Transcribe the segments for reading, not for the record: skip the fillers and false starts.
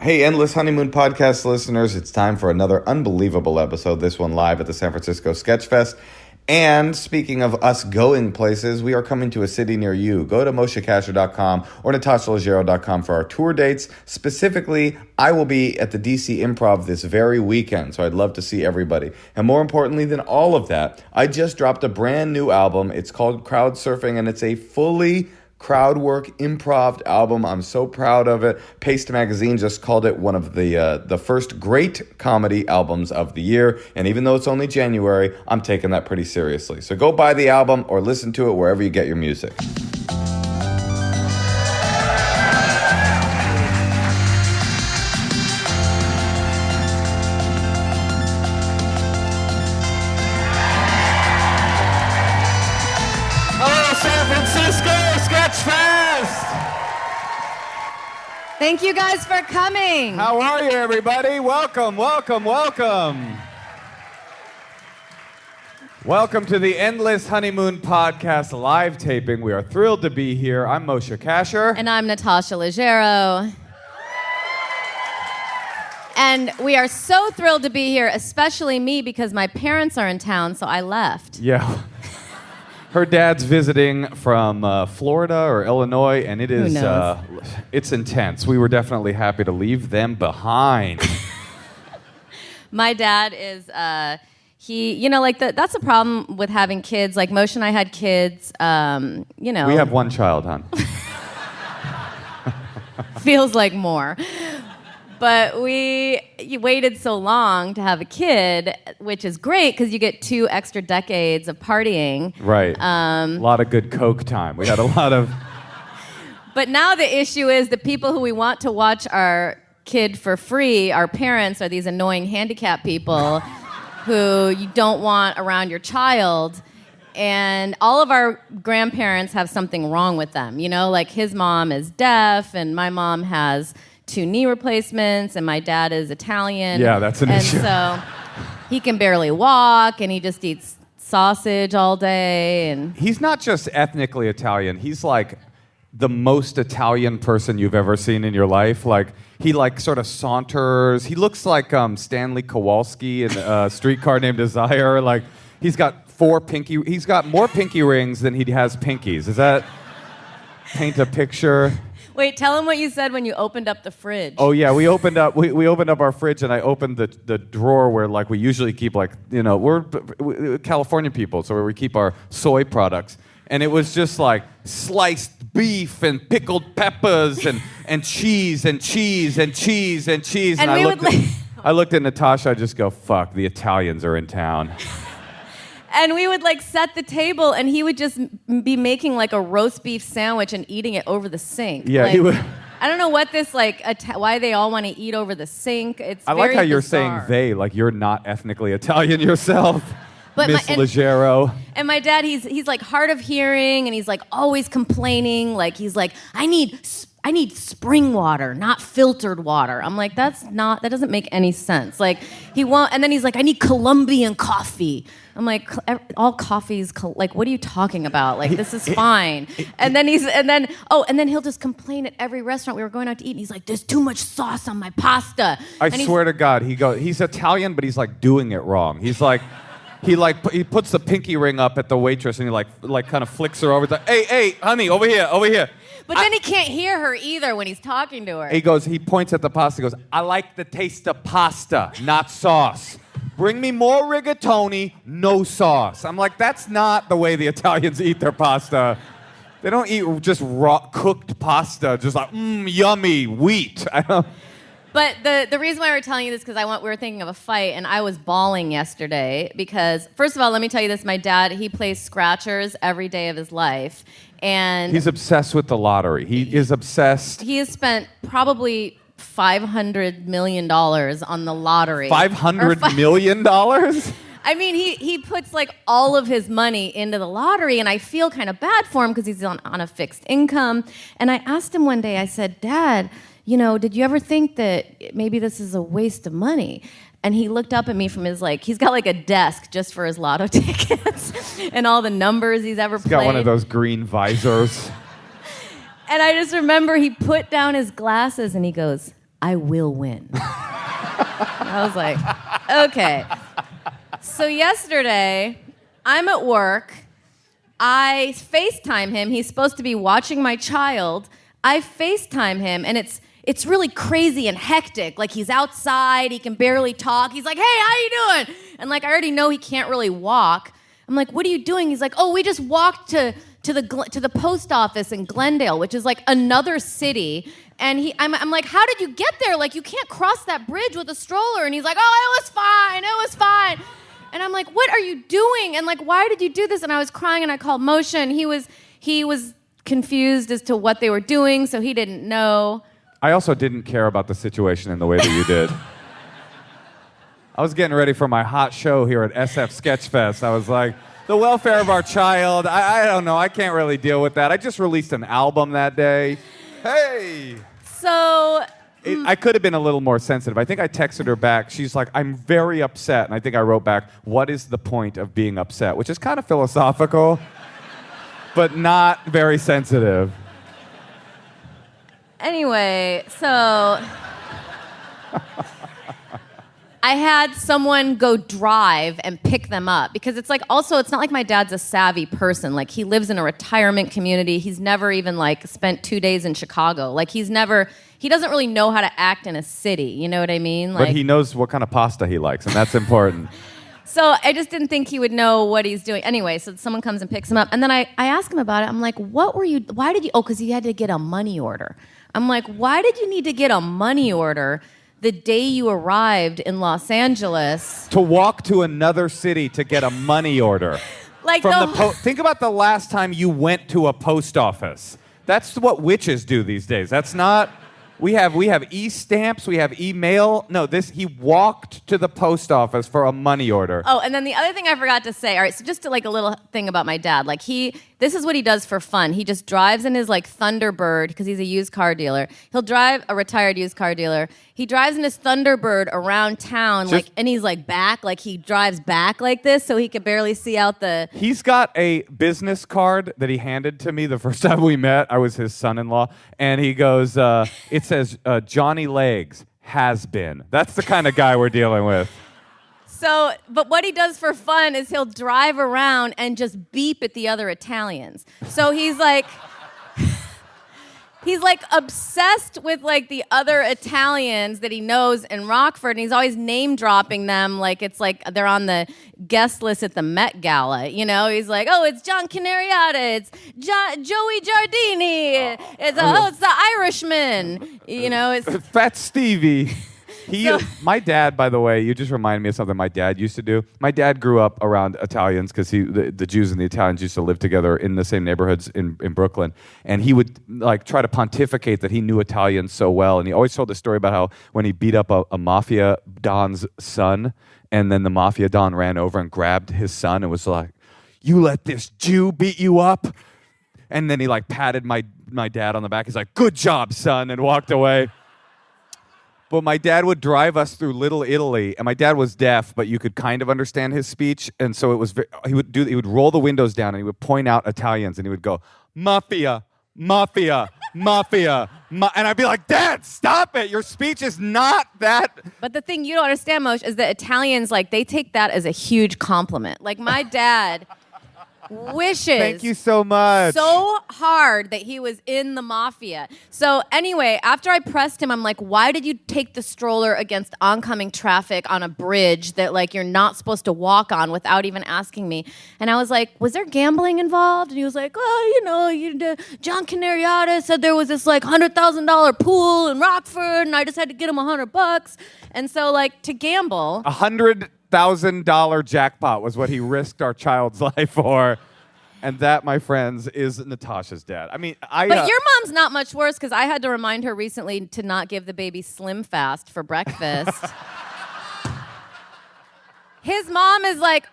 Hey, Endless Honeymoon podcast listeners, it's time for another unbelievable episode, this one live at the San Francisco Sketchfest. And speaking of us going places, we are coming to a city near you. Go to moshecasher.com or natashalegero.com for our tour dates. Specifically, I will be at the DC Improv this very weekend, so I'd love to see everybody. And more importantly than all of that, I just dropped a brand new album. It's called Crowd Surfing, and it's a fully crowd work improv album. I'm so proud of it. Paste Magazine just called it one of the first great comedy albums of the year. And even though it's only January, I'm taking that pretty seriously. So go buy the album or listen to it wherever you get your music. Thank you guys for coming. How are you, everybody? Welcome, welcome, welcome. Welcome to the Endless Honeymoon Podcast live taping. We are thrilled to be here. I'm Moshe Kasher. And I'm Natasha Leggero. And we are so thrilled to be here, especially me, because my parents are in town, so I left. Yeah. Her dad's visiting from Florida or Illinois, and it is it's intense. We were definitely happy to leave them behind. My dad is that's a problem with having kids. Like Moshe and I had kids. We have one child, hon. Feels like more. But we waited so long to have a kid, which is great because you get 2 extra decades of partying. Right. A lot of good Coke time. We had a lot of... But now the issue is the people who we want to watch our kid for free, our parents, are these annoying handicapped people who you don't want around your child. And all of our grandparents have something wrong with them. You know, like his mom is deaf and my mom has 2 knee replacements, and my dad is Italian. Yeah, that's an issue. And so he can barely walk, and he just eats sausage all day. And he's not just ethnically Italian. He's like the most Italian person you've ever seen in your life. Like he sort of saunters. He looks like Stanley Kowalski in Streetcar Named Desire. Like he's got more pinky rings than he has pinkies. Does that paint a picture? Wait, tell him what you said when you opened up the fridge. Oh yeah, we opened up our fridge, and I opened the drawer where we usually keep we're California people, so where we keep our soy products, and it was just like sliced beef and pickled peppers and cheese and cheese and cheese and cheese. And I looked at Natasha. I just go, fuck, the Italians are in town. And we would set the table, and he would just be making a roast beef sandwich and eating it over the sink. Yeah, he would. I don't know what this why they all want to eat over the sink. It's I very like how you're bizarre. saying they, like you're not ethnically Italian yourself. But Miss Leggero. And my dad, he's hard of hearing, and he's always complaining. He's I need spring water, not filtered water. I'm like, that doesn't make any sense. And then he's like, I need Colombian coffee. I'm like, all coffee's, what are you talking about? This is fine. And then he'll just complain at every restaurant we were going out to eat, and he's like, there's too much sauce on my pasta. I swear to God, he's Italian, but he's doing it wrong. He's he puts the pinky ring up at the waitress, and he kind of flicks her over. He's like, hey, honey, over here. But then he can't hear her either when he's talking to her. He points at the pasta, goes, I like the taste of pasta, not sauce. Bring me more rigatoni, no sauce. I'm like, that's not the way the Italians eat their pasta. They don't eat just raw cooked pasta, just yummy wheat. But the reason why we're telling you this is because we were thinking of a fight, and I was bawling yesterday because, first of all, let me tell you this. My dad, he plays scratchers every day of his life. And he's obsessed with the lottery. He is obsessed. He has spent probably $500 million on the lottery. $500 million? I mean, he puts all of his money into the lottery, and I feel kind of bad for him because he's on a fixed income. And I asked him one day, I said, Dad, did you ever think that maybe this is a waste of money? And he looked up at me from his, he's got a desk just for his lotto tickets and all the numbers he's ever played. He's got one of those green visors. And I just remember he put down his glasses and he goes, I will win. I was like, okay. So yesterday, I'm at work. I FaceTime him. He's supposed to be watching my child. I FaceTime him, and it's really crazy and hectic. Like, he's outside. He can barely talk. He's like, hey, how you doing? And, like, I already know he can't really walk. I'm like, what are you doing? He's like, oh, we just walked to the post office in Glendale, which is, like, another city. And I'm like, how did you get there? Like, you can't cross that bridge with a stroller. And he's like, oh, it was fine. And I'm like, what are you doing? And, like, why did you do this? And I was crying, and I called Moshe, and he was confused as to what they were doing, so he didn't know. I also didn't care about the situation in the way that you did. I was getting ready for my hot show here at SF Sketchfest. I was like, the welfare of our child, I don't know, I can't really deal with that. I just released an album that day. Hey! So... I could have been a little more sensitive. I think I texted her back. She's like, I'm very upset. And I think I wrote back, what is the point of being upset? Which is kind of philosophical, but not very sensitive. Anyway, so I had someone go drive and pick them up because it's like, also, it's not like my dad's a savvy person. Like, he lives in a retirement community. He's never even, like, spent 2 days in Chicago. Like, he doesn't really know how to act in a city. You know what I mean? Like, but he knows what kind of pasta he likes, and that's important. So I just didn't think he would know what he's doing. Anyway, so someone comes and picks him up. And then I ask him about it. I'm like, why did you, because he had to get a money order. I'm like, why did you need to get a money order the day you arrived in Los Angeles? To walk to another city to get a money order. Like, think about the last time you went to a post office. That's what witches do these days. That's not... We have e-stamps, we have email. No, he walked to the post office for a money order. Oh, and then the other thing I forgot to say, all right, so just to, like, a little thing about my dad. Like, this is what he does for fun. He just drives in his, like, Thunderbird, because he's a used car dealer. He'll drive a retired used car dealer. He drives in his Thunderbird around town, and he's, like, back, like, he drives back like this so he could barely see out the... He's got a business card that he handed to me the first time we met. I was his son-in-law, and he goes, it says, Johnny Legs has been. That's the kind of guy we're dealing with. So, but what he does for fun is he'll drive around and just beep at the other Italians. So he's like obsessed with, like, the other Italians that he knows in Rockford, and he's always name dropping them like it's like they're on the guest list at the Met Gala. You know, he's like, oh, it's John Canariata, it's Joey Giardini, it's the Irishman. You know, it's Fat Stevie. My dad, by the way, you just reminded me of something my dad used to do. My dad grew up around Italians because the Jews and the Italians used to live together in the same neighborhoods in Brooklyn. And he would, like, try to pontificate that he knew Italians so well. And he always told the story about how when he beat up a mafia don's son, and then the mafia don ran over and grabbed his son and was like, you let this Jew beat you up? And then he, like, patted my dad on the back. He's like, good job, son, and walked away. But my dad would drive us through Little Italy, and my dad was deaf, but you could kind of understand his speech, and so it was. He would roll the windows down, and he would point out Italians, and he would go, "Mafia, mafia, mafia," and I'd be like, "Dad, stop it! Your speech is not that." But the thing you don't understand, Moshe, is that Italians, like, they take that as a huge compliment. Like, my dad wishes Thank you so much. So hard that he was in the mafia. So anyway, after I pressed him, I'm like, why did you take the stroller against oncoming traffic on a bridge that, like, you're not supposed to walk on without even asking me? And I was like, was there gambling involved? And he was like, oh, you know, John Canariata said there was this, like, $100,000 pool in Rockford, and I just had to get him $100. And so, like, to gamble, $100,000 jackpot was what he risked our child's life for. And that, my friends, is Natasha's dad. I mean, But your mom's not much worse, because I had to remind her recently to not give the baby Slim Fast for breakfast. His mom is, like,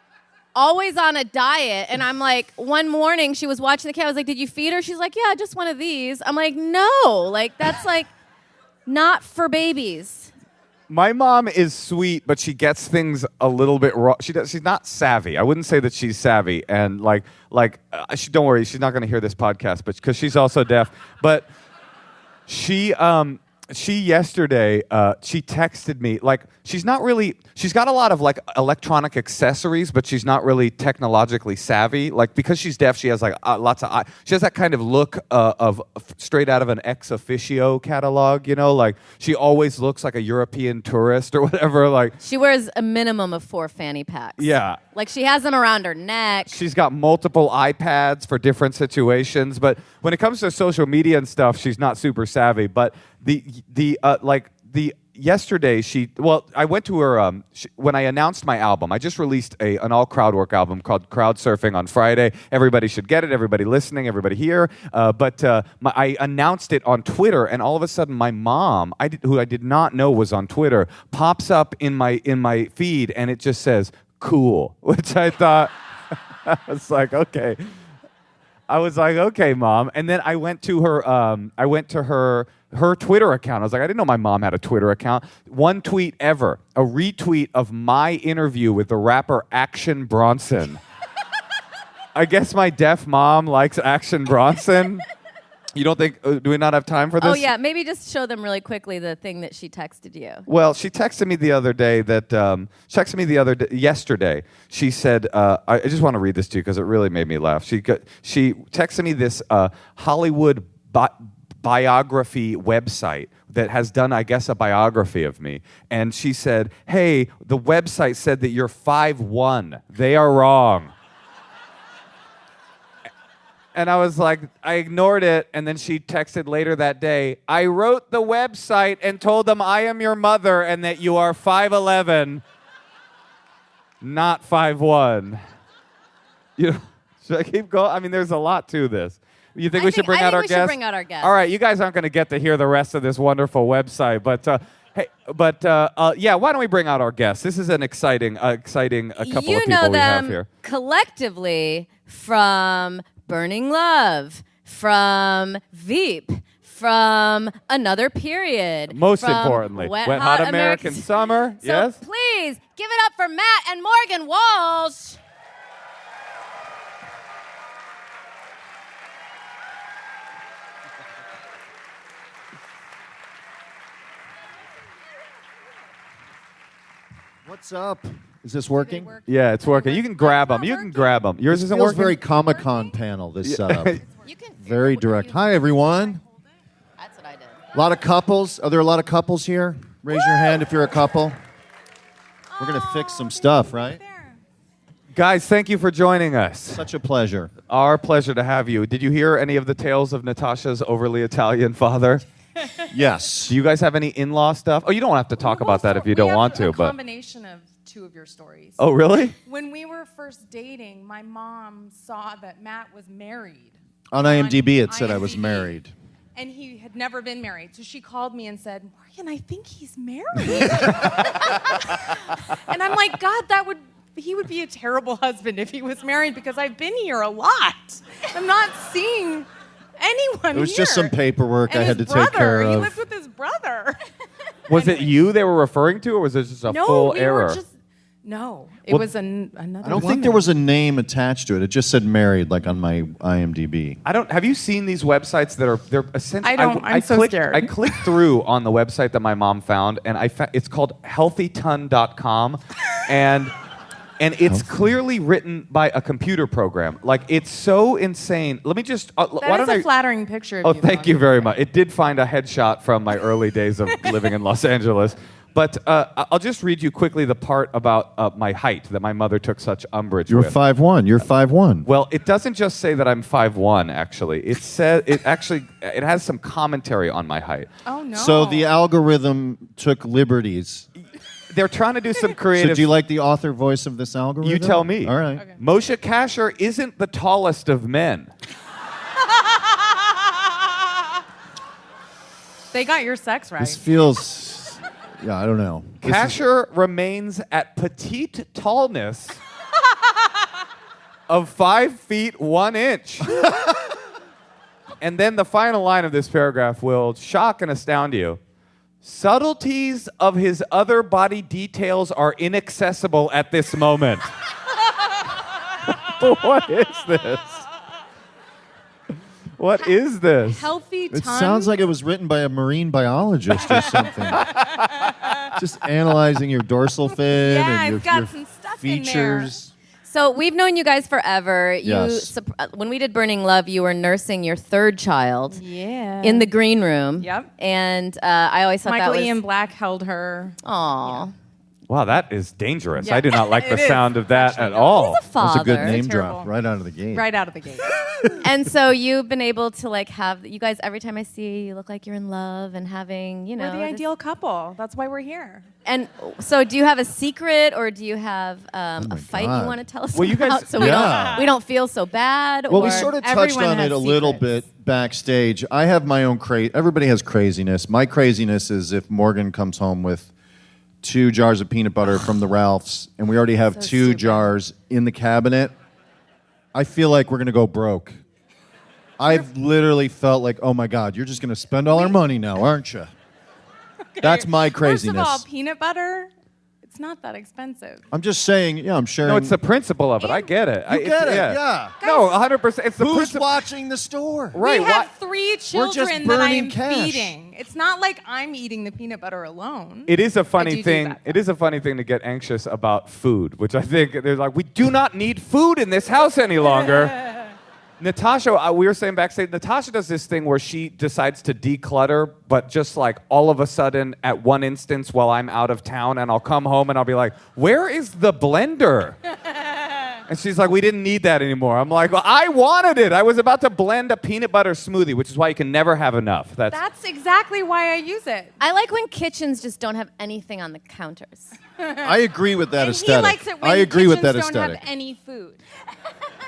always on a diet, and I'm like, one morning she was watching the kid. I was like, did you feed her? She's like, yeah, just one of these. I'm like, no, like, that's, like, not for babies. My mom is sweet, but she gets things a little bit wrong. She's not savvy. I wouldn't say that she's savvy. And don't worry, she's not going to hear this podcast, but because she's also deaf. But she she yesterday, she texted me, like, she's got a lot of like electronic accessories, but she's not really technologically savvy. Like, because she's deaf, she has like lots of, she has that kind of look of straight out of an ex officio catalog, like she always looks like a European tourist or whatever. Like, She wears a minimum of 4 fanny packs. yeah. Like she has them around her neck. She's got multiple iPads for different situations, but when it comes to social media and stuff, she's not super savvy. But yesterday I went to her when I announced my album. I just released an all crowd work album called Crowd Surfing on Friday. Everybody should get it. Everybody listening, everybody here. I announced it on Twitter, and all of a sudden, my mom, who I did not know was on Twitter, pops up in my feed, and it just says "cool," which I thought I was like, okay. I was like, okay, Mom. And then I went to her Twitter account. I was like, I didn't know my mom had a Twitter account. One tweet ever, a retweet of my interview with the rapper Action Bronson. I guess my deaf mom likes Action Bronson. You don't think, do we not have time for this? Oh, yeah. Maybe just show them really quickly the thing that she texted you. Well, she texted me the other day yesterday. She said, I just want to read this to you because it really made me laugh. She texted me this Hollywood biography website that has done, I guess, a biography of me. And she said, hey, the website said that you're 5'1". They are wrong. And I was like, I ignored it, and then she texted later that day, I wrote the website and told them I am your mother and that you are 5'11", not 5'1". Should I keep going? I mean, there's a lot to this. You think we should bring out our guest? I think we should bring out our guest. All right, you guys aren't going to get to hear the rest of this wonderful website, yeah, why don't we bring out our guest? This is an exciting couple of people we have here. Collectively from Burning Love, from Veep, from Another Period. Most from importantly, Wet Hot American Summer. So yes? Please give it up for Matt and Morgan Walsh. What's up? Is this working? Yeah, it's working. You can grab them. You can grab them. Yours isn't Feels working? very Comic-Con panel, this setup. You can Very direct. Hi, everyone. That's what I did. A lot of couples. Are there a lot of couples here? Raise your hand if you're a couple. We're going to fix some stuff, right? Guys, thank you for joining us. Such a pleasure. Our pleasure to have you. Did you hear any of the tales of Natasha's overly Italian father? Yes. Do you guys have any in-law stuff? Oh, you don't have to talk about that if you don't want to. A combination of two of your stories. Oh, really? When we were first dating, my mom saw that Matt was married. On IMDb, it said I IMDb. was married. And he had never been married. So she called me and said, Morgan, I think he's married. And I'm like, God, he would be a terrible husband if he was married because I've been here a lot. I'm not seeing anyone It was here. just some paperwork And I had to his take care brother. He of. lived with his brother. Was it you they were referring to, or was it just a full we error? were just... No, it Well, was another I don't think there was a name attached to it. It just said married, like on my IMDb. Have you seen these websites that are essentially? I don't. I'm so scared. I clicked through on the website that my mom found, and it's called healthyton.com, and it's clearly written by a computer program. Like, it's so insane. Let me just. That is a flattering picture of Oh, you. thank you very much. It did find a headshot from my early days of living in Los Angeles. But I'll just read you quickly the part about my height that my mother took such umbrage You're with. 5'1". You're 5'1". Well, it doesn't just say that I'm 5'1", actually. It has some commentary on my height. Oh no. So the algorithm took liberties. They're trying to do some creative... So do you like the author voice of this algorithm? You tell me. All right. Okay. Moshe Kasher isn't the tallest of men. They got your sex right. This feels... Yeah, I don't know. Kasher remains at petite tallness of 5 feet 1 inch. And then the final line of this paragraph will shock and astound you. Subtleties of his other body details are inaccessible at this moment. What is this? What is this? Healthy tongue. It sounds like it was written by a marine biologist or something. Just analyzing your dorsal fin Yeah, and it's your, got your some stuff in features. So we've known you guys forever. Yes. When we did Burning Love, you were nursing your third child Yeah. in the green room. Yep. And I always thought Michael that was... Ian Black held her. Aw. Wow, that is dangerous. Yeah. I do not like the It is, sound of that actually, at no. all. He's a father. That's a good name Terrible. drop right out of the gate. Right out of the gate. And so you've been able to like have you guys. Every time I see you, you look like you're in love and having, you know. We're the this- ideal couple. That's why we're here. And so, do you have a secret, or do you have a fight God. you want to tell us Well, you about, guys- so Yeah. we don't feel so bad? Well, or we sort of touched everyone on has it a little secrets. bit backstage. I have my own everybody has craziness. My craziness is if Morgan comes home with 2 jars of peanut butter from the Ralphs, and we already have So 2 stupid. jars in the cabinet. I feel like we're going to go broke. I've literally felt like, oh my God, you're just going to spend all our money now, aren't you? That's my craziness. First of all, peanut butter, it's not that expensive. I'm just saying, yeah, I'm sharing. No, it's the principle of it. I get it. You get it, yeah. No, 100%. It's the Who's principle. watching the store? Right. We have 3 children that burning I'm cash. feeding. It's not like I'm eating the peanut butter alone. It is a I funny do thing. that. It is a funny thing to get anxious about food, which I think they're like, we do not need food in this house any longer. Natasha, we were saying backstage, Natasha does this thing where she decides to declutter, but just like all of a sudden at one instance while I'm out of town, and I'll come home and I'll be like, where is the blender? And she's like, we didn't need that anymore. I'm like, well, I wanted it. I was about to blend a peanut butter smoothie, which is why you can never have enough. That's exactly why I use it. I like when kitchens just don't have anything on the counters. I agree with that And aesthetic. he likes it when I agree with that kitchens don't aesthetic. have any food.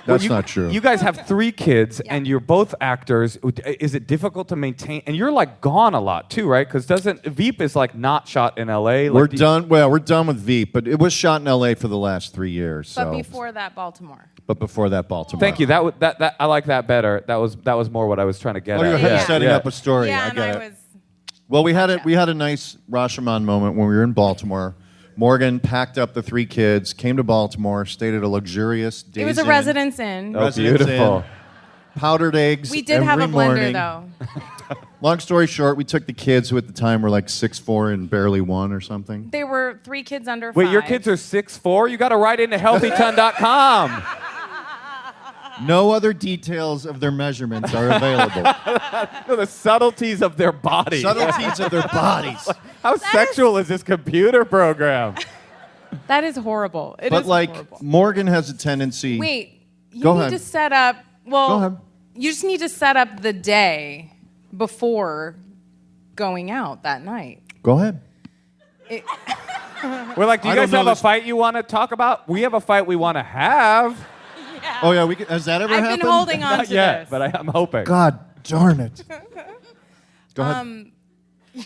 That's you, not true. You guys have 3 kids, and you're both actors. Is it difficult to maintain? And you're like gone a lot too, right? Because doesn't Veep is like not shot in L.A. Like, we're done. Well, we're done with Veep, but it was shot in L.A. for the last 3 years. But So. before that, Baltimore. But before that, Baltimore. Thank you. That I like that better. That was more what I was trying to get Oh, at. you're Yeah. setting up a story. Yeah, I and get I it. was. Well, we had a nice Rashomon moment when we were in Baltimore. Morgan packed up the 3 kids, came to Baltimore, stayed at a luxurious Days It was a Inn, residence inn. Oh, Residence beautiful. Inn, powdered eggs. We did have every a blender morning. though. Long story short, we took the kids who at the time were like 6'4" and barely 1 or something. They were 3 kids under 5. Wait, your kids are 6'4"? You got to write into healthyton.com. No other details of their measurements are available. No, the subtleties of their bodies. Subtleties of their bodies. How sexual is this computer program? That is horrible. It is But like horrible. Morgan has a tendency. Wait, you Go need ahead. to set up. Well, Go ahead. you just need to set up the day before going out that night. Go ahead. We're like, do you I don't guys know have a this- fight you want to talk about? We have a fight we want to have. Oh yeah, has that ever I've happened? been holding on Not to yet, this. but I'm hoping. God darn it. Go ahead.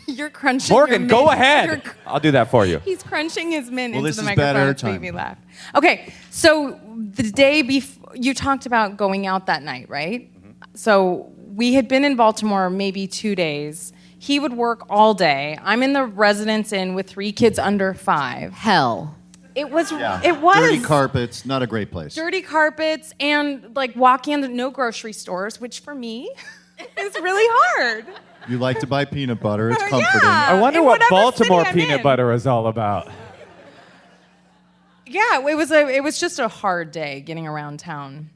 You're crunching. Morgan, your go mint. ahead. I'll do that for you. He's crunching his mint Well, into this the is microphone. better It's making time. me laugh. Okay, so the day before, you talked about going out that night, right? So we had been in Baltimore maybe 2 days. He would work all day. I'm in the residence inn with 3 kids under 5. Hell. It was. Yeah. It was Dirty carpets, not a great place. dirty carpets and like walking into no grocery stores, which for me is really hard. You like to buy peanut butter, it's comforting. Yeah. I wonder in what whatever Baltimore city I'm peanut in. butter is all about. Yeah, it was just a hard day getting around town.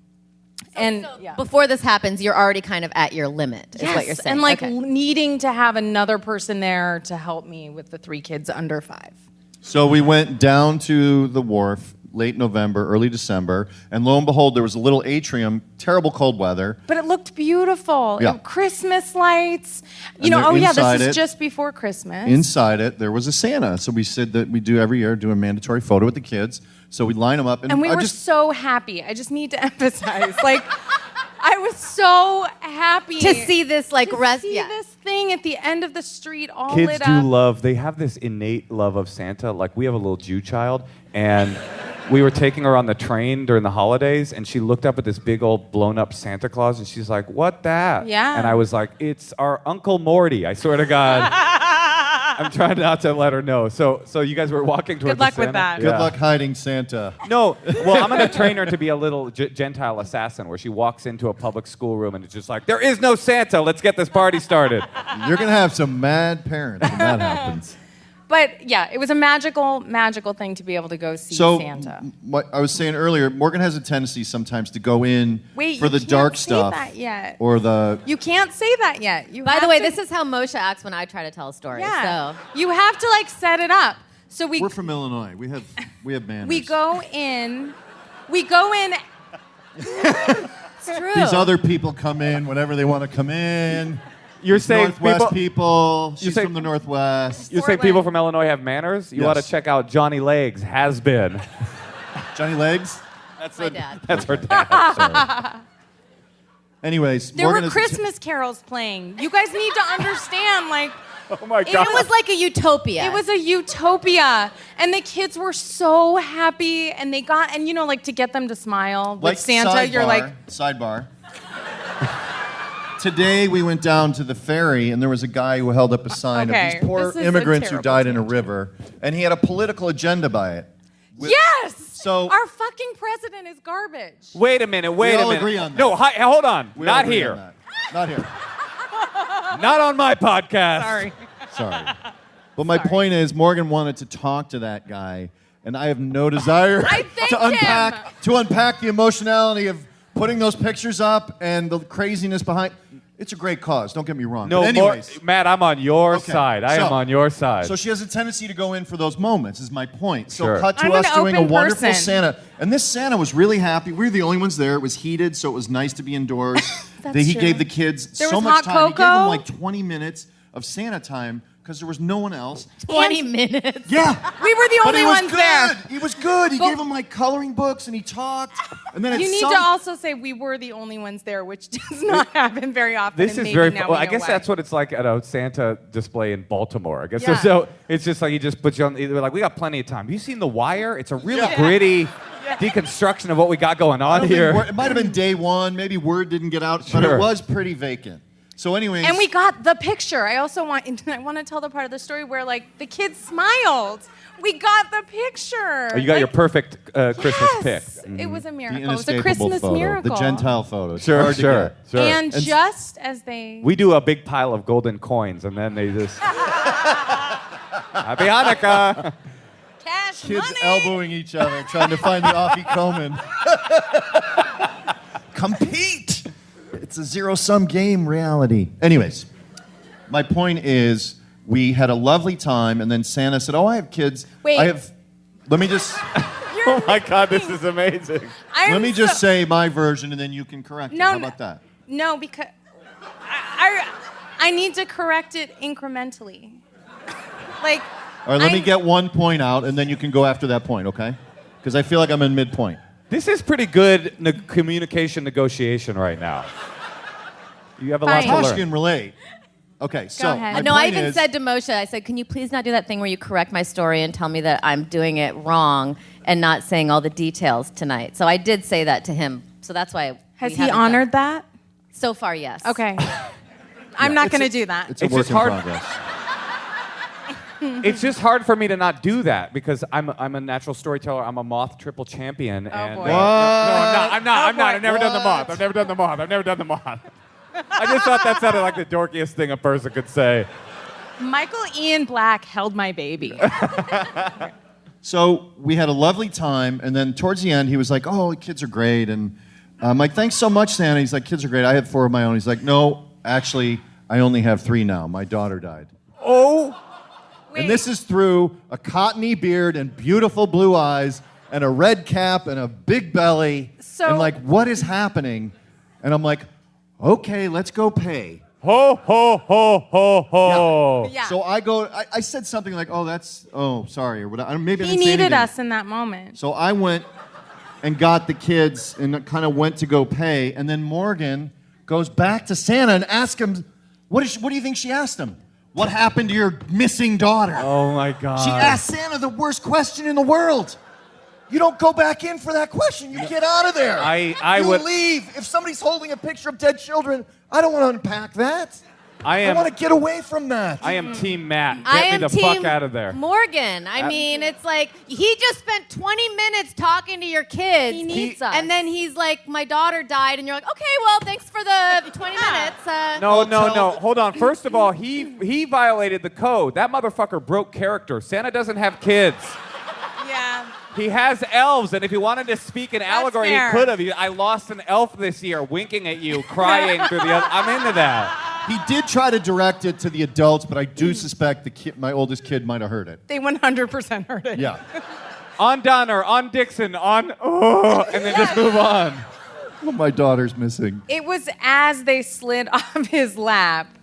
And yeah. Before this happens, you're already kind of at your limit, is what you're Yes, saying. and like Okay. needing to have another person there to help me with the 3 kids under 5. So we went down to the wharf late November, early December, and lo and behold, there was a little atrium, terrible cold weather. But it looked beautiful. Yeah. Christmas lights. You And know, they're oh yeah, inside this it. is just before Christmas. Inside it, there was a Santa. So we said that we do every year, do a mandatory photo with the kids. So we line them up, and we I were just so happy. I just need to emphasize, like, I was so happy to see this like to see yeah. this thing at the end of the street all Kids lit do up. love, they have this innate love of Santa. Like, we have a little Jew child, and we were taking her on the train during the holidays, and she looked up at this big old blown up Santa Claus, and she's like, what that? Yeah. And I was like, it's our Uncle Morty, I swear to God. I'm trying not to let her know. So you guys were walking towards Good luck the with Santa? that. Good Yeah. luck hiding Santa. No, well, I'm going to train her to be a little Gentile assassin where she walks into a public schoolroom and it's just like, there is no Santa. Let's get this party started. You're going to have some mad parents when that happens. But yeah, it was a magical thing to be able to go see So, Santa. what I was saying earlier, Morgan has a tendency sometimes to go in Wait, for you the can't dark say stuff. that yet. Or the... You can't say that yet. By the way, this is how Moshe acts when I try to tell a story. yeah. So You have to like set it up. So We're from Illinois. We have manners. we go in. it's true. These other people come in whenever they want to come in. You're saying Northwest people. She's say- from the Northwest. You say people from Illinois have manners? You Yes. ought to check out Johnny Legs, Has Been. Johnny Legs? That's My dad. That's her dad. Anyways, There Morgan were is Christmas carols playing. You guys need to understand, like, Oh my It God. was like a utopia. it was a utopia. And the kids were so happy, and they got, and like to get them to smile with Santa, you're like, Sidebar. Today we went down to the ferry and there was a guy who held up a sign Okay, of these poor this is a immigrants who terrible died in a tangent. river, and he had a political agenda by it. yes! So- our fucking president is garbage. Wait a minute. We Wait a all minute. agree on that. No, hold on. We all Not agree here. on that. Not here. Not on my podcast. Sorry. Sorry. But my point is, Morgan wanted to talk to that guy, and I have no desire I thanked to unpack the emotionality of putting those pictures up and the craziness behind. It's a great cause. Don't get me wrong. No, But anyways, Matt, I'm on your Okay, side. I am so- on your side. So she has a tendency to go in for those moments, is my point. So Sure. cut to I'm us an doing a open wonderful person. Santa. And this Santa was really happy. We were the only ones there. It was heated, so it was nice to be indoors. He true. gave the kids There so was much hot time. He gave them cocoa. like 20 minutes of Santa time because there was no one else. 20 minutes. Yeah. We were the But only he was ones good. there. He was good. He But- gave them like coloring books and he talked. And then You need to also say we were the only ones there, which does not happen very often. This and is maybe very. now Well, we I know guess why. that's what it's like at a Santa display in Baltimore. I guess Yeah. so. It's just like he just puts you on. They're like, we got plenty of time. Have you seen The Wire? It's a really Yeah. gritty deconstruction of what we got going I on don't think here. it might have been day one. Maybe word didn't get out, but Sure. it was pretty vacant. So anyways. And we got the picture. I also want to tell the part of the story where like the kids smiled. We got the picture. Oh, you got your perfect Christmas pick. Yes, it was a the miracle. It was a inescapable Christmas photo, miracle. the Gentile photo. It's Sure, hard to sure, get. sure. And just as they We do a big pile of golden coins, and then they just. Happy Hanukkah. cash Kids money. elbowing each other, trying to find the Afikoman. Compete! It's a zero-sum game reality. Anyways, my point is, we had a lovely time, and then Santa said, "Oh, I have kids. Wait. I have." Let me just Oh my God, this is amazing. let me just say my version, and then you can correct it. No, How no. about that? No, because I need to correct it incrementally. Like. All right, let me I'm- get one point out, and then you can go after that point, okay? Because I feel like I'm in midpoint. This is pretty good communication negotiation right now. You have a lot Fine. to Tosh learn. can relate. Okay, so ahead. my No, I point even is, said to Moshe, I said, can you please not do that thing where you correct my story and tell me that I'm doing it wrong and not saying all the details tonight? So I did say that to him. So that's why. Has we he haven't done- honored that? So far, yes. Okay. I'm not going to do that. it's a It's work just in hard- progress. It's just hard for me to not do that because I'm a natural storyteller. I'm a moth triple champion. And, boy. no, I'm not. boy. I've never done the moth. What? I've never done the moth. I just thought that sounded like the dorkiest thing a person could say. Michael Ian Black held my baby. So we had a lovely time, and then towards the end, he was like, "Oh, the kids are great," and I'm like, "Thanks so much, Santa." He's like, "Kids are great. I have 4 of my own." He's like, "No, actually, I only have 3 now. My daughter died." Oh, And this is through a cottony beard and beautiful blue eyes and a red cap and a big belly. So- and like, what is happening? And I'm like, okay, let's go pay. ho, ho, ho, ho, ho. Yeah. So I said something like, sorry, or whatever. Maybe I He didn't say needed anything. us in that moment. So I went and got the kids and kind of went to go pay. And then Morgan goes back to Santa and asks him, what do you think she asked him? What happened to your missing daughter? Oh my God. She asked Santa the worst question in the world. You don't go back in for that question. You get out of there. I you would- leave. If somebody's holding a picture of dead children, I don't want to unpack that. I want to get away from that. I am Team Matt. I Get am me the team fuck out of there. Morgan. I mean, it's like he just spent 20 minutes talking to your kids. He needs us. And then he's like, my daughter died, and you're like, okay, well, thanks for the 20 minutes. No. Hold on. First of all, he violated the code. That motherfucker broke character. Santa doesn't have kids. Yeah. He has elves, and if he wanted to speak in allegory, fair. he could have. I lost an elf this year, winking at you, crying through the other. I'm into that. He did try to direct it to the adults, but I do suspect my oldest kid might have heard it. They 100% heard it. Yeah. On Donner, on Dixon, and then just move on. Well, my daughter's missing. It was as they slid off his lap,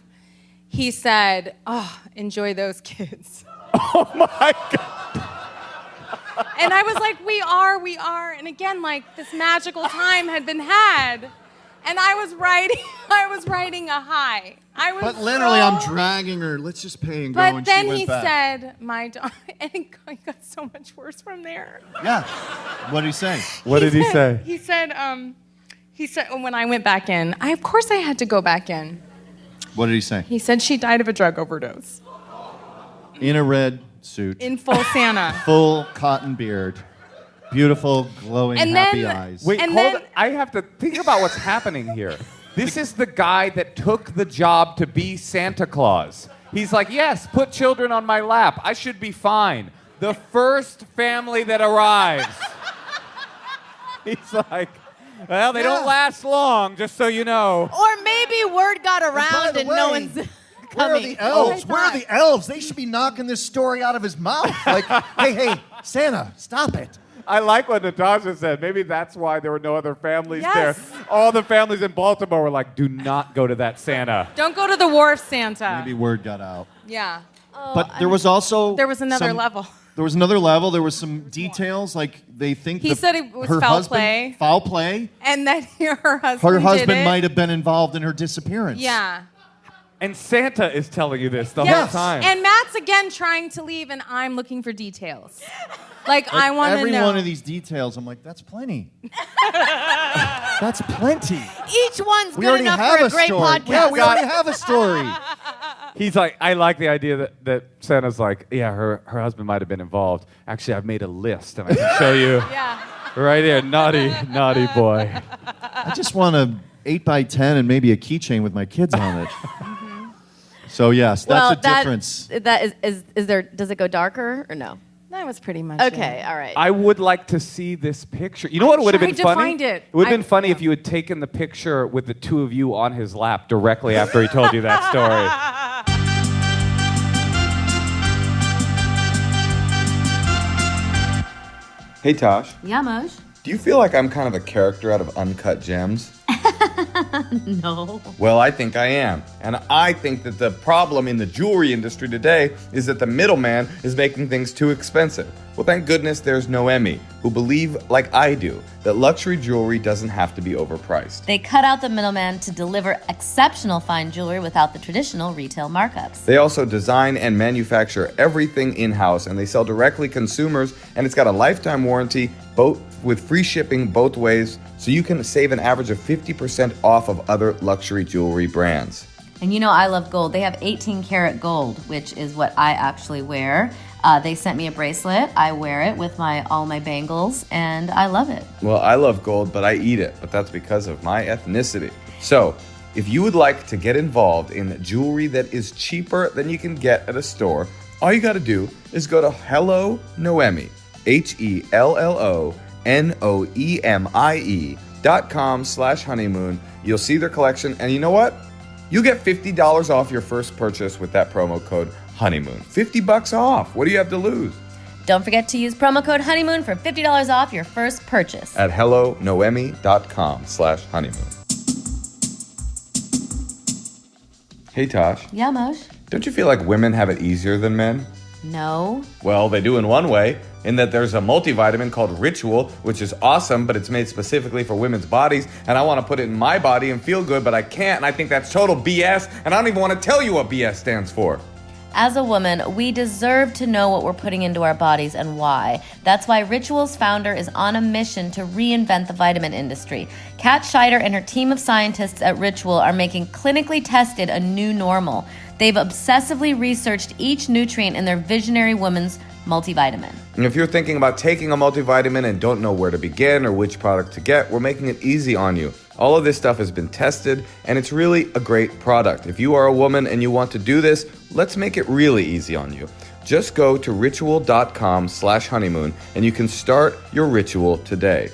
he said, "Oh, enjoy those kids." Oh my God. And I was like, we are. And again, like this magical time had been had. And I was riding a high. But literally, I'm dragging her. Let's just pay and go. But And then she went he back. said, my daughter, and it got so much worse from there. Yeah. What did he say? What did he say? He said, when I went back in, of course I had to go back in. What did he say? He said she died of a drug overdose. In a red suit. In full Santa. Full cotton beard. Beautiful, glowing, And happy then- eyes. Wait, And hold then- on. I have to think about what's happening here. This is the guy that took the job to be Santa Claus. He's like, yes, put children on my lap. I should be fine. The first family that arrives. He's like, well, they don't last long, just so you know. Or maybe word got around and no one's Where are coming. the elves? I Where are thought. the elves? They should be knocking this story out of his mouth. Like, hey, Santa, stop it. I like what Natasha said. Maybe that's why there were no other families Yes. there. All the families in Baltimore were like, do not go to that Santa. Don't go to the wharf, Santa. Maybe word got out. Yeah. But there was also There was another level. There was another level. There was some details, like they think He said it was her foul husband, play. Foul play. And that her husband Her did husband it. might have been involved in her disappearance. Yeah. And Santa is telling you this the Yes. whole time. And Matt's again trying to leave, and I'm looking for details. Like I want to every know. one of these details, I'm like, that's plenty. That's plenty. Each one's We good already enough have for a a great story. podcast. Yeah, we already have a story. He's like, I like the idea that Santa's like, yeah, her husband might have been involved. Actually, I've made a list, and I can show you Yeah. right here. Naughty boy. I just want a 8x10 and maybe a keychain with my kids on it. So yes, that's a difference. That is there? Does it go darker or no? That was pretty much Okay, it. all right. I would like to see this picture. You know what would have been tried to funny? find it. It would have been funny if you had taken the picture with the two of you on his lap directly after he told you that story. Hey, Tosh, Yeah, Moshe? do you feel like I'm kind of a character out of Uncut Gems? No. Well, I think I am. And I think that the problem in the jewelry industry today is that the middleman is making things too expensive. Well, thank goodness there's Noemi, who believe, like I do, that luxury jewelry doesn't have to be overpriced. They cut out the middleman to deliver exceptional fine jewelry without the traditional retail markups. They also design and manufacture everything in-house, and they sell directly consumers, and it's got a lifetime warranty, both with free shipping both ways, so you can save an average of 50% off of other luxury jewelry brands. And you know I love gold. They have 18 karat gold, which is what I actually wear. They sent me a bracelet. I wear it with all my bangles, and I love it. Well, I love gold, but I eat it, but that's because of my ethnicity. So, if you would like to get involved in jewelry that is cheaper than you can get at a store, all you got to do is go to Hello Noemi, HelloNoemie.com/honeymoon. You'll see their collection, and you know what? You get $50 off your first purchase with that promo code honeymoon. $50 off. What do you have to lose? Don't forget to use promo code honeymoon for $50 off your first purchase. At HelloNoemi.com/honeymoon. Hey, Tosh. Yeah, Moshe? Don't you feel like women have it easier than men? No. Well, they do in one way, in that there's a multivitamin called Ritual, which is awesome, but it's made specifically for women's bodies, and I want to put it in my body and feel good, but I can't, and I think that's total BS, and I don't even want to tell you what BS stands for. As a woman, we deserve to know what we're putting into our bodies and why. That's why Ritual's founder is on a mission to reinvent the vitamin industry. Kat Scheider and her team of scientists at Ritual are making clinically tested a new normal. They've obsessively researched each nutrient in their visionary woman's multivitamin. And if you're thinking about taking a multivitamin and don't know where to begin or which product to get, we're making it easy on you. All of this stuff has been tested, and it's really a great product. If you are a woman and you want to do this, let's make it really easy on you. Just go to ritual.com/honeymoon, and you can start your ritual today.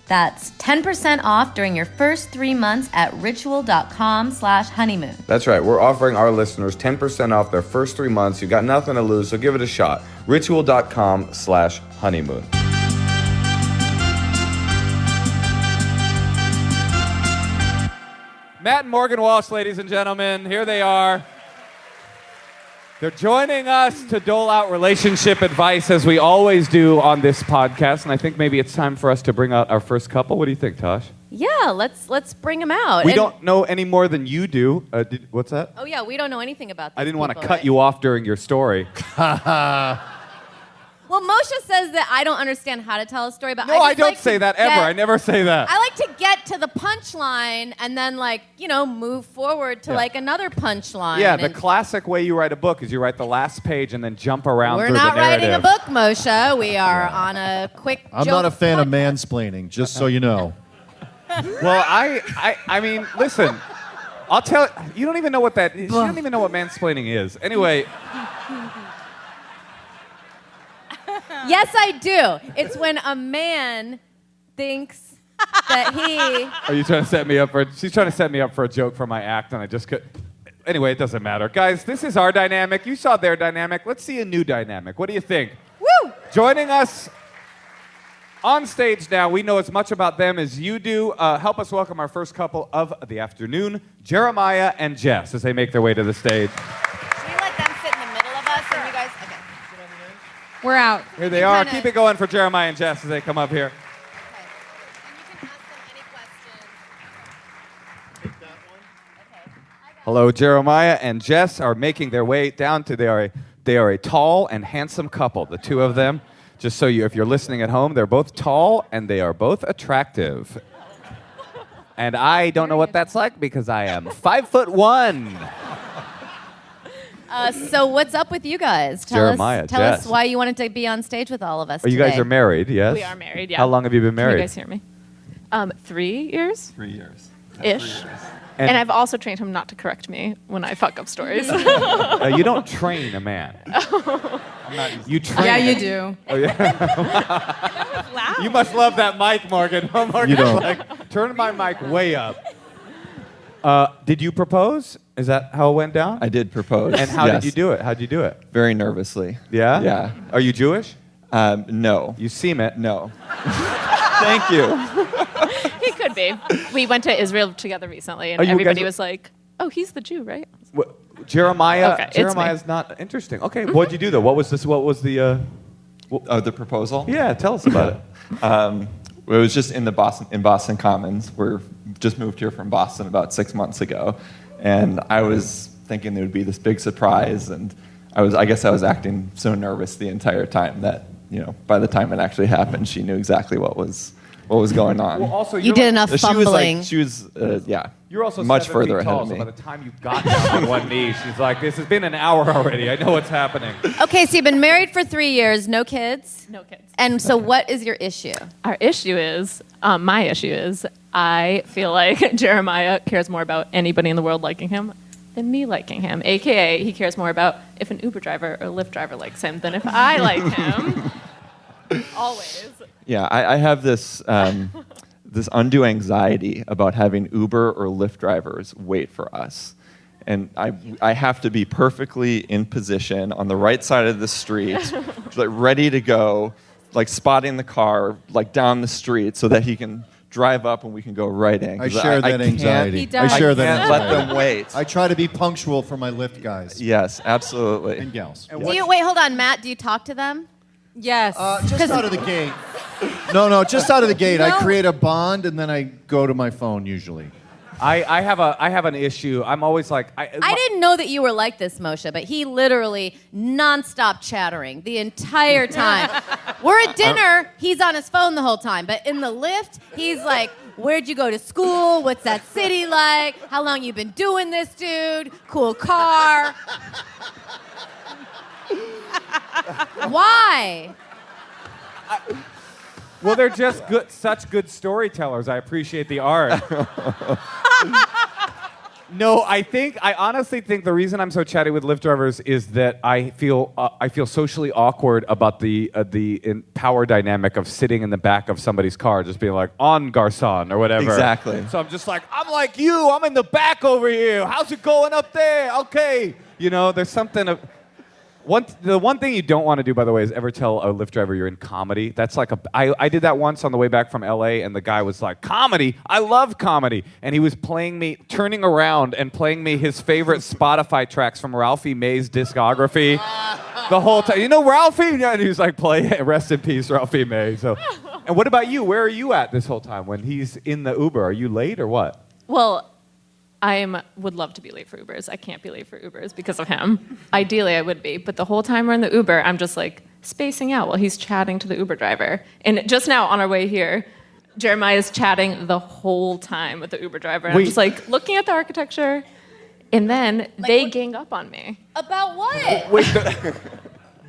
That's 10% off during your first 3 months at ritual.com/honeymoon. That's right. We're offering our listeners 10% off their first 3 months. You've got nothing to lose, so give it a shot. Ritual.com/honeymoon. Matt and Morgan Walsh, ladies and gentlemen, here they are. They're joining us to dole out relationship advice, as we always do on this podcast, and I think maybe it's time for us to bring out our first couple. What do you think, Tosh? Yeah, let's bring them out. We don't know any more than you do. What's that? Oh yeah, we don't know anything about these I didn't want to people, cut right? you off during your story. Well, Moshe says that I don't understand how to tell a story, but No, I I just don't like say to that ever. get- I never say that. I like to get to the punchline and then, move forward to another punchline. Yeah, the and classic way you write a book is you write the last page and then jump around we're through not the narrative. writing a book, Moshe. We are on a quick. I'm joke not a fan of podcast. mansplaining, just so you know. Well, I mean, listen. I'll tell you. Don't even know what that is. You don't even know what mansplaining is. Anyway. Yes, I do. It's when a man thinks that he. Are you trying to set me up for? She's trying to set me up for a joke for my act, and I just could. Anyway, it doesn't matter, guys. This is our dynamic. You saw their dynamic. Let's see a new dynamic. What do you think? Woo! Joining us on stage now, we know as much about them as you do. Help us welcome our first couple of the afternoon, Jeremiah and Jess, as they make their way to the stage. Should we let them sit in the middle of us and you guys? Okay. We're out. Here they are. kinda- Keep it going for Jeremiah and Jess as they come up here. And you can ask them any questions. Hello, Jeremiah and Jess are making their way down to they are a tall and handsome couple. The two of them, just so if you're listening at home, they're both tall and they are both attractive. And I don't know what that's like because I am 5'1". So what's up with you guys? Jeremiah, tell Jess. us why you wanted to be on stage with all of us. Oh, you guys today. are married, yes? We are married, yeah. How long have you been Can married? you guys hear me? 3 years? 3 years. Ish. And- And I've also trained him not to correct me when I fuck up stories. You don't train a man. You train. Yeah, you do. Oh, yeah. You must love that mic, Morgan. Morgan, You don't. like, turn my mic way up. Did you propose? Is that how it went down? I did propose. And how yes. did you do it? How'd you do it? Very nervously. Yeah? Yeah. Are you Jewish? No. You seem it. No. Thank you. He could be. We went to Israel together recently, and Oh, you everybody guys- was like, "Oh, he's the Jew, right?" Jeremiah. Okay, it's me. Jeremiah's not interesting. Okay, what'd you do though? What was this? What was the? Oh, the proposal? Yeah, tell us about it. It was just in Boston Commons. We're just moved here from Boston about 6 months ago, and I was thinking there would be this big surprise, and I guess I was acting so nervous the entire time that by the time it actually happened, she knew exactly what was going on. Well, also You did enough She was fumbling. yeah. You're also much 7 further feet ahead tall, of me. So by the time you got down on one knee, she's like, "This has been an hour already. I know what's happening." Okay, so you've been married for 3 years, no kids. No kids. And so, what is your issue? Our issue is, my issue is, I feel like Jeremiah cares more about anybody in the world liking him than me liking him. AKA, he cares more about if an Uber driver or Lyft driver likes him than if I like him. Always. Yeah, I have this this undue anxiety about having Uber or Lyft drivers wait for us. And I have to be perfectly in position on the right side of the street, like ready to go, like spotting the car like down the street so that he can drive up and we can go right in. I 'Cause share that can't- anxiety. He does. I share I that can't let anxiety. them wait. I try to be punctual for my Lyft guys Yes, absolutely. and gals. Do you, wait, hold on, Matt. Do you talk to them? Yes. Just out of the gate. No, just out of the gate. I No. create a bond and then I go to my phone usually. I have an issue. I'm always like I didn't know that you were like this, Moshe, but he literally nonstop chattering the entire time. We're at dinner, he's on his phone the whole time, but in the lift, he's like, where'd you go to school? What's that city like? How long you been doing this, dude? Cool car. Why? Well, they're just such good storytellers. I appreciate the art. No, I honestly think the reason I'm so chatty with Lyft drivers is that I feel socially awkward about the power dynamic of sitting in the back of somebody's car, just being like, on garçon or whatever. Exactly. So I'm just like, I'm like you. I'm in the back over here. How's it going up there? Okay. There's something of... The one thing you don't want to do, by the way, is ever tell a Lyft driver you're in comedy. That's like I did that once on the way back from LA, and the guy was like, comedy? I love comedy. And he was turning around and playing me his favorite Spotify tracks from Ralphie May's discography the whole time. You know Ralphie? Yeah, and he was like, rest in peace, Ralphie May. So, and what about you? Where are you at this whole time when he's in the Uber? Are you late or what? Well, I would love to be late for Ubers. I can't be late for Ubers because of him. Ideally, I would be. But the whole time we're in the Uber, I'm just like spacing out while he's chatting to the Uber driver. And just now on our way here, Jeremiah's chatting the whole time with the Uber driver. And I'm just like looking at the architecture. And then they gang up on me. About what? Wait,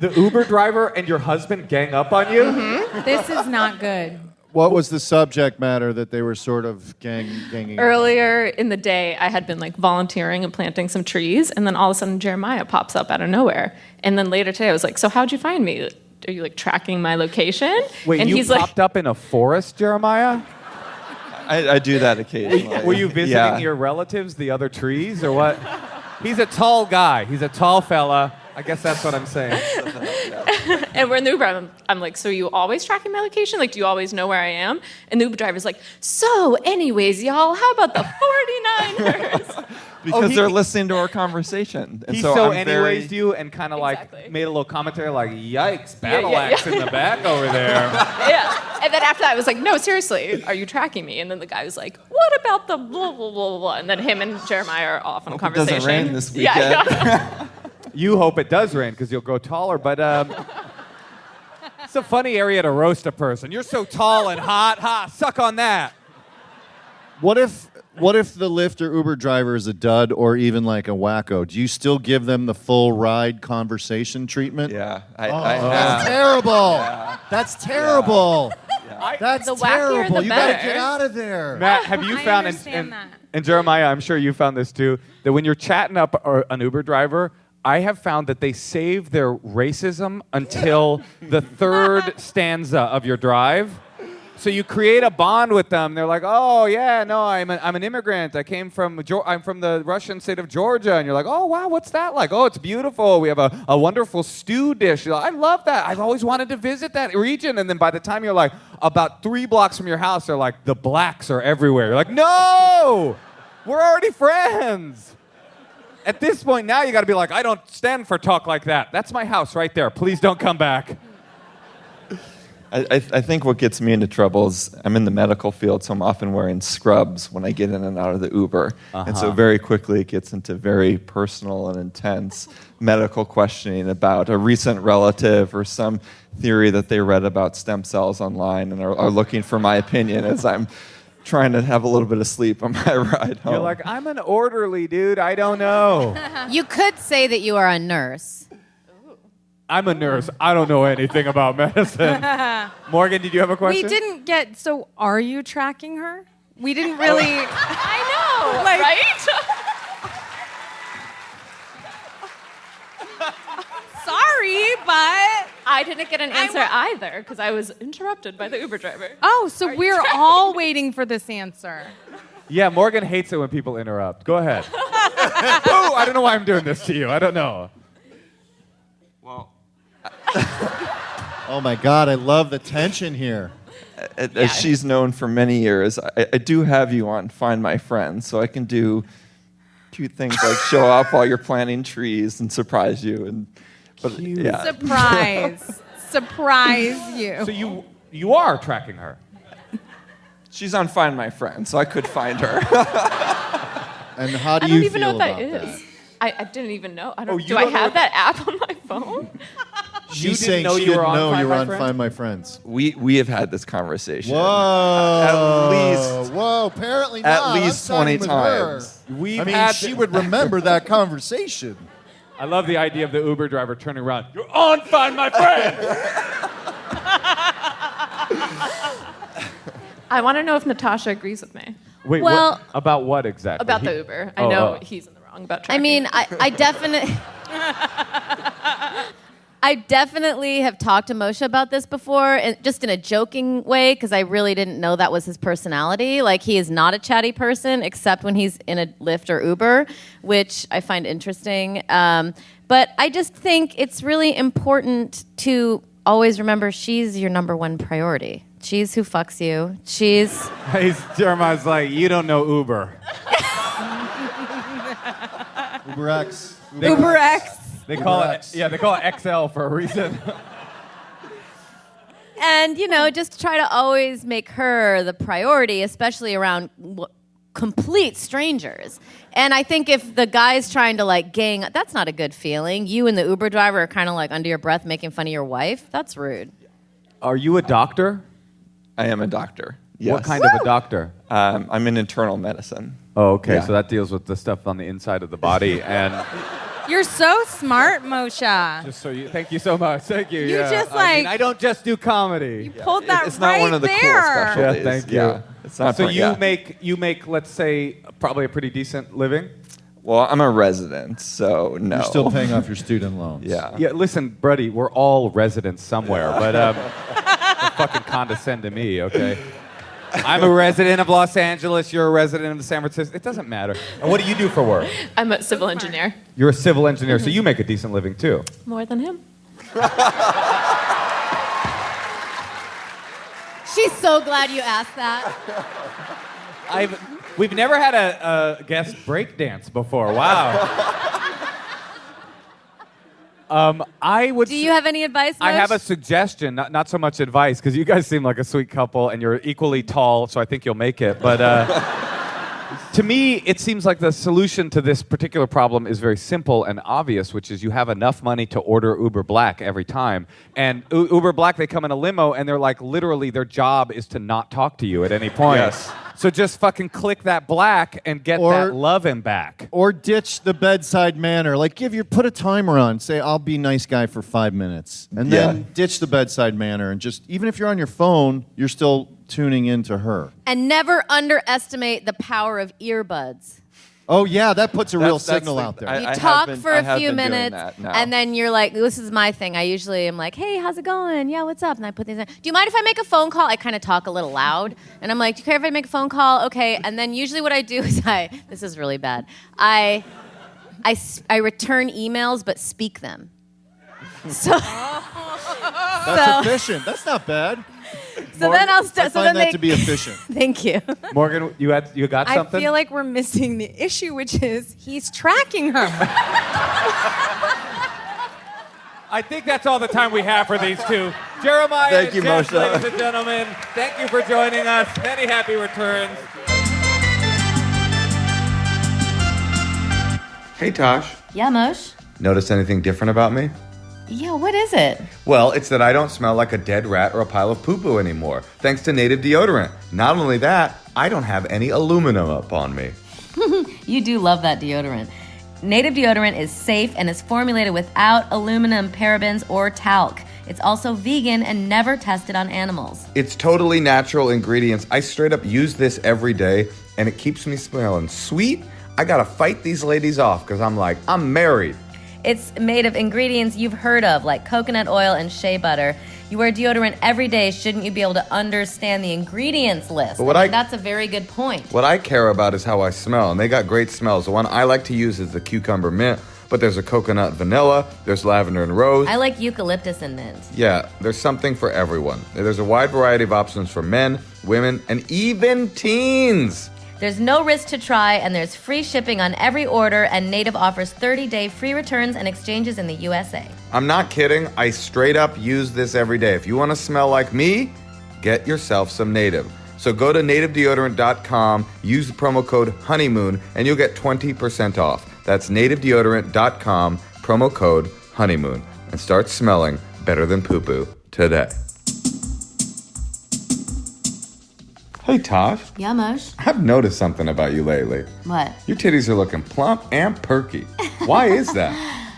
the Uber driver and your husband gang up on you? Mm-hmm. This is not good. What was the subject matter that they were sort of ganging? Earlier in the day, I had been like volunteering and planting some trees, and then all of a sudden Jeremiah pops up out of nowhere. And then later today, I was like, "So how'd you find me? Are you like tracking my location?" Wait, and you he's popped up in a forest, Jeremiah? I do that occasionally. Were you visiting your relatives, the other trees, or what? He's a tall guy. He's a tall fella. I guess that's what I'm saying. And we're in the Uber. I'm like, "So you always tracking my location? Like, do you always know where I am?" And the Uber driver's like, "So, anyways, y'all, how about the 49ers?" Because they're listening to our conversation. And He so anyways you and kind of Exactly. like made a little commentary like, yikes, battle yeah. axe in the back over there. Yeah. And then after that, I was like, "No, seriously, are you tracking me?" And then the guy was like, "What about the blah, blah, blah, blah?" And then him and Jeremiah are off on a conversation. It doesn't rain this weekend. Yeah. You hope it does rain because you'll grow taller, but it's a funny area to roast a person. You're so tall and hot. Ha, suck on that. What if the Lyft or Uber driver is a dud or even like a wacko? Do you still give them the full ride conversation treatment? Yeah. That's terrible. Yeah. That's terrible. That's The wackier, terrible. the You gotta better. get out of there. Matt, have you I found, understand that. and Jeremiah, I'm sure you found this too, that when you're chatting up an Uber driver, I have found that they save their racism until the third stanza of your drive. So you create a bond with them. They're like, "Oh yeah, no, I'm an immigrant. I'm from the Russian state of Georgia." And you're like, "Oh wow, what's that like?" "Oh, it's beautiful. We have a wonderful stew dish." You're like, "I love that. I've always wanted to visit that region." And then by the time you're like about 3 blocks from your house, they're like, "The blacks are everywhere." You're like, "No, we're already friends." At this point now, you got to be like, "I don't stand for talk like that. That's my house right there. Please don't come back." I think what gets me into trouble is I'm in the medical field, so I'm often wearing scrubs when I get in and out of the Uber. And so very quickly it gets into very personal and intense medical questioning about a recent relative or some theory that they read about stem cells online and are looking for my opinion as I'm trying to have a little bit of sleep on my ride home. You're like, "I'm an orderly, dude. I don't know." You could say that you are a nurse. I'm a nurse. I don't know anything about medicine. Morgan, did you have a question? We didn't get. So, are you tracking her? We didn't really. I know, Like- right? Sorry, but. I didn't get an answer either because I was interrupted by the Uber driver. Oh, so we're all waiting for this answer. Yeah, Morgan hates it when people interrupt. Go ahead. Boo! I don't know why I'm doing this to you. I don't know. Well, Oh my God, I love the tension here. as she's known for many years, I do have you on Find My Friends, so I can do cute things like show up while you're planting trees and surprise you. But yeah, Surprise you. So you are tracking her. She's on Find My Friend, so I could find her. And how do I don't you even know feel what that about is. I didn't even know. I don't. you Do don't I know have what that app on my phone? She's didn't saying know she you were didn't on know Find you were My on Friends? Find My Friends. We have had this conversation. Whoa. At least Whoa, apparently at not. least I'm 20 siding with her. times. We've I mean, had she would remember that conversation. I love the idea of the Uber driver turning around. You're on Find My Friend. I want to know if Natasha agrees with me Wait, Well- about what exactly? about the He- Uber. I know oh. he's in the wrong about I tracking. mean, I definitely. I definitely have talked to Moshe about this before, and just in a joking way, because I really didn't know that was his personality. Like, he is not a chatty person, except when he's in a Lyft or Uber, which I find interesting. But I just think it's really important to always remember she's your number one priority. She's who fucks you. Jeremiah's like, you don't know Uber. Uber X. Uber X. They call X. it, they call it XL for a reason. And, just try to always make her the priority, especially around complete strangers. And I think if the guy's trying to, gang, that's not a good feeling. You and the Uber driver are kind of, under your breath making fun of your wife. That's rude. Are you a doctor? I am a doctor. Yes. What kind of a doctor? I'm in internal medicine. Oh, okay. Yeah. So that deals with the stuff on the inside of the body. And You're so smart, Moshe. just so thank you so much. Thank you. You yeah. just, I don't just do comedy. Pulled that It's right not one of the there. cool specialties. Yeah, thank you. Yeah, it's not So for- you yeah. make, let's say, probably a pretty decent living. Well, I'm a resident, so no. You're still paying off your student loans. Yeah. Yeah, listen, buddy, we're all residents somewhere, but don't fucking condescend to me, okay? I'm a resident of Los Angeles. You're a resident of San Francisco. It doesn't matter. And what do you do for work? I'm a civil engineer. You're a civil engineer, so you make a decent living too. More than him. She's so glad you asked that. We've never had a guest breakdance before. Wow. I would. Do you have any advice, I have a Moshe? suggestion, not so much advice, because you guys seem like a sweet couple and you're equally tall, so I think you'll make it. But to me, it seems like the solution to this particular problem is very simple and obvious, which is you have enough money to order Uber Black every time. And Uber Black, they come in a limo, and they're like, literally, their job is to not talk to you at any point. Yes. So just fucking click that black and get that loving back. Or ditch the bedside manner. Put a timer on. Say, I'll be nice guy for 5 minutes. And then ditch the bedside manner. And just, even if you're on your phone, you're still tuning into her. And never underestimate the power of earbuds. Oh, yeah, that puts a real That's signal the- out there. I You have talk been- for I a have few been doing minutes, that now. and then you're like, this is my thing. I usually am like, hey, how's it going? Yeah, what's up? And I put these in. Do you mind if I make a phone call? I kind of talk a little loud. And I'm like, do you care if I make a phone call? Okay. And then usually what I do is this is really bad. I return emails, but speak them. So, That's efficient. That's not bad. so then I'll I start. So find then that they, to be efficient. Thank you. Morgan, you got I something? feel like we're missing the issue, which is he's tracking her. I think that's all the time we have for these two. Jeremiah Thank you, and Jeff, Moshe. ladies and gentlemen. Thank you for joining us. Many happy returns. Hey, Tosh. Yeah, Moshe? Notice anything different about me? Yeah, what is it? Well, it's that I don't smell like a dead rat or a pile of poo-poo anymore, thanks to native deodorant. Not only that, I don't have any aluminum up on me. You do love that deodorant. Native deodorant is safe and is formulated without aluminum, parabens, or talc. It's also vegan and never tested on animals. It's totally natural ingredients. I straight up use this every day, and it keeps me smelling sweet. I gotta fight these ladies off, because I'm married. It's made of ingredients you've heard of, like coconut oil and shea butter. You wear deodorant every day. Shouldn't you be able to understand the ingredients list? But That's a very good point. What I care about is how I smell, and they got great smells. The one I like to use is the cucumber mint, but there's a coconut vanilla, there's lavender and rose. I like eucalyptus and mint. Yeah, there's something for everyone. There's a wide variety of options for men, women, and even teens. There's no risk to try, and there's free shipping on every order, and Native offers 30-day free returns and exchanges in the USA. I'm not kidding. I straight up use this every day. If you want to smell like me, get yourself some Native. So go to nativedeodorant.com, use the promo code honeymoon, and you'll get 20% off. That's nativedeodorant.com, promo code honeymoon, and start smelling better than poo-poo today. Hey, Tosh. Yeah, Moshe? I've noticed something about you lately. What? Your titties are looking plump and perky. Why is that?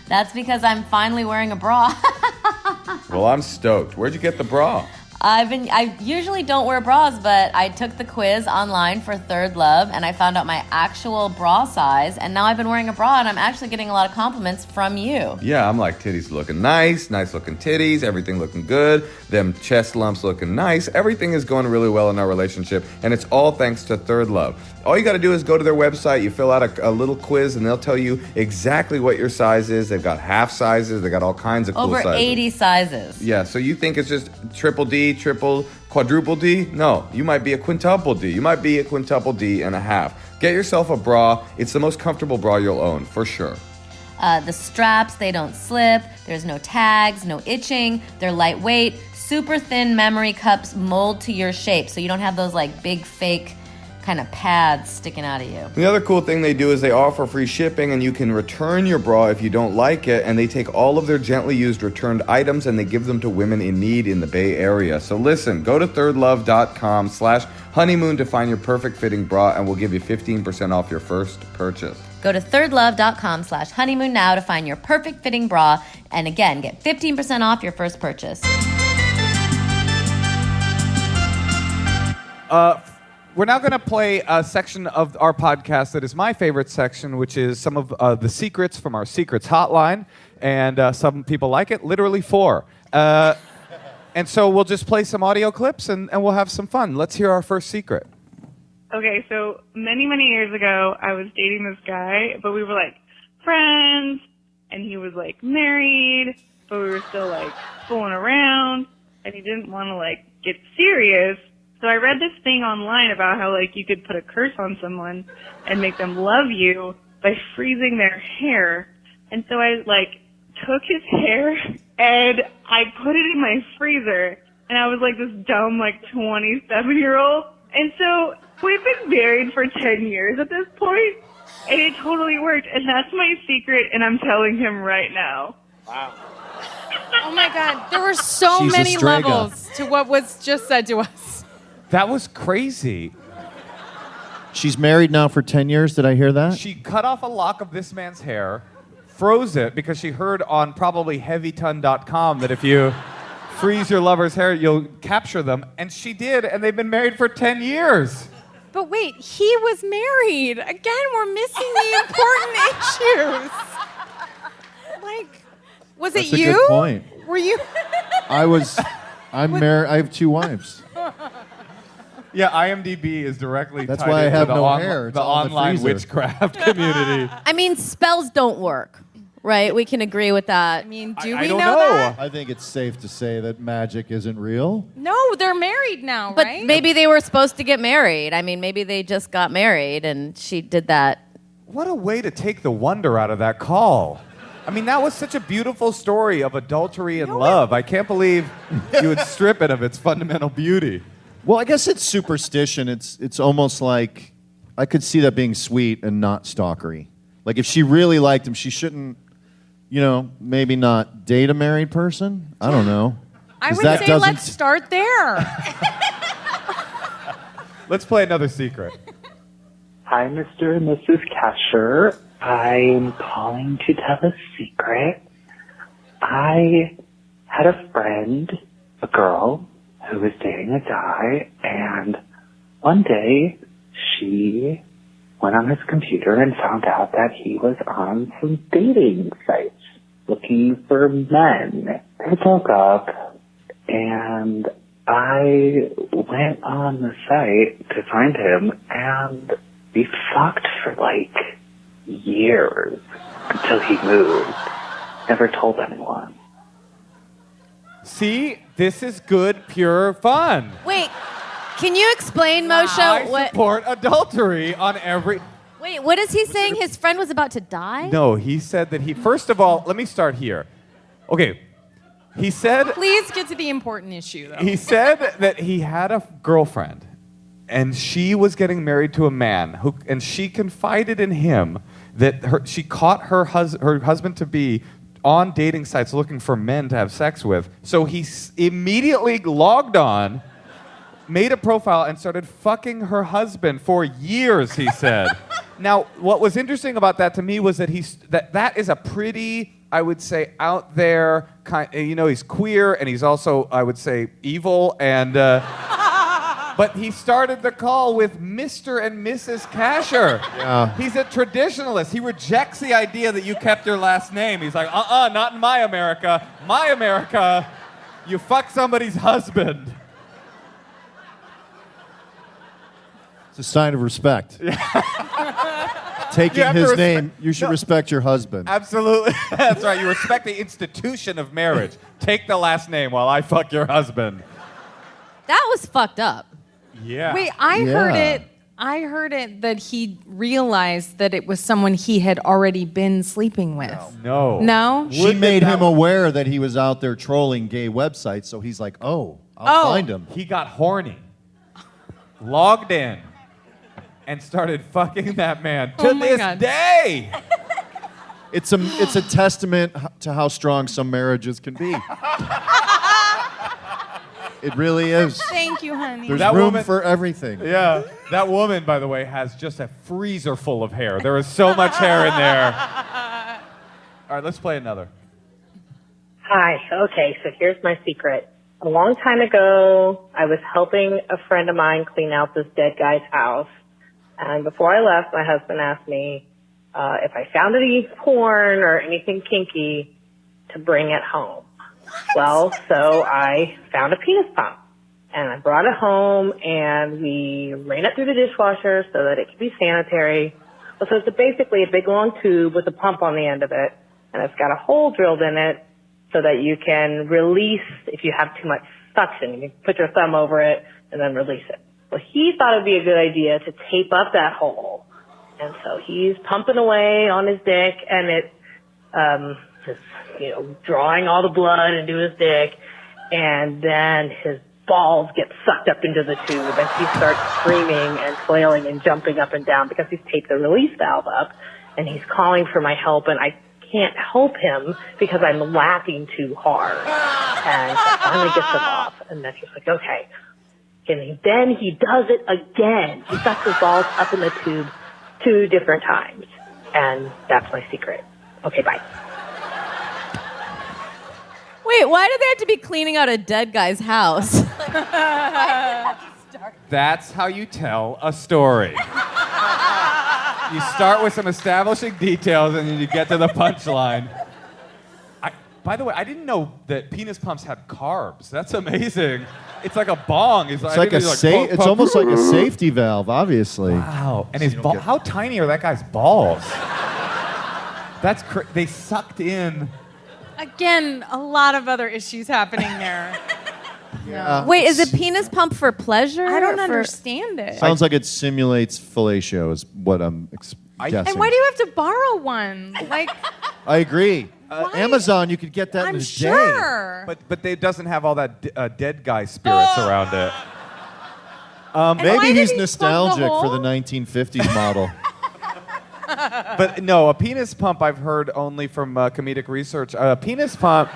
That's because I'm finally wearing a bra. Well, I'm stoked. Where'd you get the bra? I usually don't wear bras, but I took the quiz online for Third Love, and I found out my actual bra size, and now I've been wearing a bra, and I'm actually getting a lot of compliments from you. Yeah, I'm like, titties looking nice looking titties, everything looking good, them chest lumps looking nice. Everything is going really well in our relationship, and it's all thanks to Third Love. All you got to do is go to their website, you fill out a little quiz, and they'll tell you exactly what your size is. They've got half sizes, they got all kinds of cool Over sizes. 80 sizes. Yeah, so you think it's just triple D, triple, quadruple D? No, you might be a quintuple D. You might be a quintuple D and a half. Get yourself a bra. It's the most comfortable bra you'll own, for sure. The straps, they don't slip. There's no tags, no itching. They're lightweight. Super thin memory cups mold to your shape, so you don't have those like big fake kind of pads sticking out of you. The other cool thing they do is they offer free shipping, and you can return your bra if you don't like it, and they take all of their gently used returned items and they give them to women in need in the Bay Area. So listen, go to thirdlove.com/honeymoon to find your perfect fitting bra, and we'll give you 15% off your first purchase. Go to thirdlove.com/honeymoon now to find your perfect fitting bra, and again, get 15% off your first purchase. We're now going to play a section of our podcast that is my favorite section, which is some of the secrets from our Secrets Hotline. And some people like it, literally 4. And so we'll just play some audio clips and we'll have some fun. Let's hear our first secret. Okay, so many years ago, I was dating this guy, but we were like friends, and he was like married, but we were still like fooling around, and he didn't want to like get serious. So I read this thing online about how, like, you could put a curse on someone and make them love you by freezing their hair. And so I, like, took his hair and I put it in my freezer. And I was, like, this dumb, like, 27-year-old. And so we've been married for 10 years at this point, and it totally worked. And that's my secret, and I'm telling him right now. Oh, my God. There were so She's a many strega. levels to what was just said to us. That was crazy. She's married now for 10 years. Did I hear that? She cut off a lock of this man's hair, froze it because she heard on probably heavyton.com that if you freeze your lover's hair, you'll capture them. And she did, and they've been married for 10 years. But wait, he was married. Again, we're missing the important issues. Like, was That's it you? a good point. Were you? I'm married. I have 2 wives. Yeah, IMDb is directly That's tied why I into have the, no hair. It's the all in the online freezer. witchcraft community. I mean, spells don't work, right? We can agree with that. I mean, I do we don't know know. that? I think it's safe to say that magic isn't real. No, they're married now, But right? maybe they were supposed to get married. I mean, maybe they just got married and she did that. What a way to take the wonder out of that call. I mean, that was such a beautiful story of adultery and love. I can't believe you would strip it of its fundamental beauty. Well, I guess it's superstition. It's almost like I could see that being sweet and not stalkery. Like if she really liked him, she shouldn't, maybe not date a married person. I don't know. I 'Cause would that say doesn't- let's start there. Let's play another secret. Hi, Mr. and Mrs. Casher. I'm calling to tell a secret. I had a friend, a girl, who was dating a guy, and one day she went on his computer and found out that he was on some dating sites looking for men. They broke up, and I went on the site to find him, and we fucked for like years until he moved. Never told anyone. See, this is good, pure fun. Wait, can you explain, Moshe? I support adultery on every... Wait, what is he saying? His friend was about to die? No, he said that he... First of all, let me start here. Okay, he said... Please get to the important issue, though. He said that he had a girlfriend, and she was getting married to a man and she confided in him that she caught her husband to be on dating sites looking for men to have sex with. So he immediately logged on, made a profile, and started fucking her husband for years, he said. Now, what was interesting about that to me was that that is a pretty, I would say, out there he's queer and he's also, I would say, evil and but he started the call with Mr. and Mrs. Kasher. Yeah. He's a traditionalist. He rejects the idea that you kept your last name. He's like, not in my America. My America, you fuck somebody's husband. It's a sign of respect. Taking his name, you should respect your husband. Absolutely. That's right. You respect the institution of marriage. Take the last name while I fuck your husband. That was fucked up. Yeah. Wait, I heard it that he realized that it was someone he had already been sleeping with. No. No? She made him aware that he was out there trolling gay websites, so he's like, I'll find him. He got horny, logged in, and started fucking that man to this day. It's a testament to how strong some marriages can be. It really is. Thank you, honey. There's room for everything. Yeah. That woman, by the way, has just a freezer full of hair. There is so much hair in there. All right, let's play another. Hi. Okay, so here's my secret. A long time ago, I was helping a friend of mine clean out this dead guy's house. And before I left, my husband asked me if I found any porn or anything kinky to bring it home. Well, so I found a penis pump. And I brought it home, and we ran it through the dishwasher so that it could be sanitary. Well, so it's basically a big long tube with a pump on the end of it. And it's got a hole drilled in it so that you can release if you have too much suction. You can put your thumb over it and then release it. Well, he thought it'd be a good idea to tape up that hole. And so he's pumping away on his dick, and it, drawing all the blood into his dick. And then his balls get sucked up into the tube, and he starts screaming and flailing and jumping up and down because he's taped the release valve up, and he's calling for my help, and I can't help him because I'm laughing too hard. And I finally gets him off, and then he's like, okay. And then he does it again. He sucks his balls up in the tube 2 different times. And that's my secret. Okay, bye. Wait, why do they have to be cleaning out a dead guy's house? That's how you tell a story. You start with some establishing details and then you get to the punchline. By the way, I didn't know that penis pumps had carbs. That's amazing. It's like a bong. It's almost like a safety valve, obviously. Wow. And his how tiny are that guy's balls? That's they sucked in. Again, a lot of other issues happening there. Yeah. Wait, is a penis pump for pleasure? I don't understand it. Sounds like it simulates fellatio is what I'm guessing. And why do you have to borrow one? Like, I agree. Amazon, you could get that in a day. Sure. But it doesn't have all that dead guy spirits around it. Maybe he's nostalgic for the 1950s model. But no, a penis pump I've heard only from comedic research. A penis pump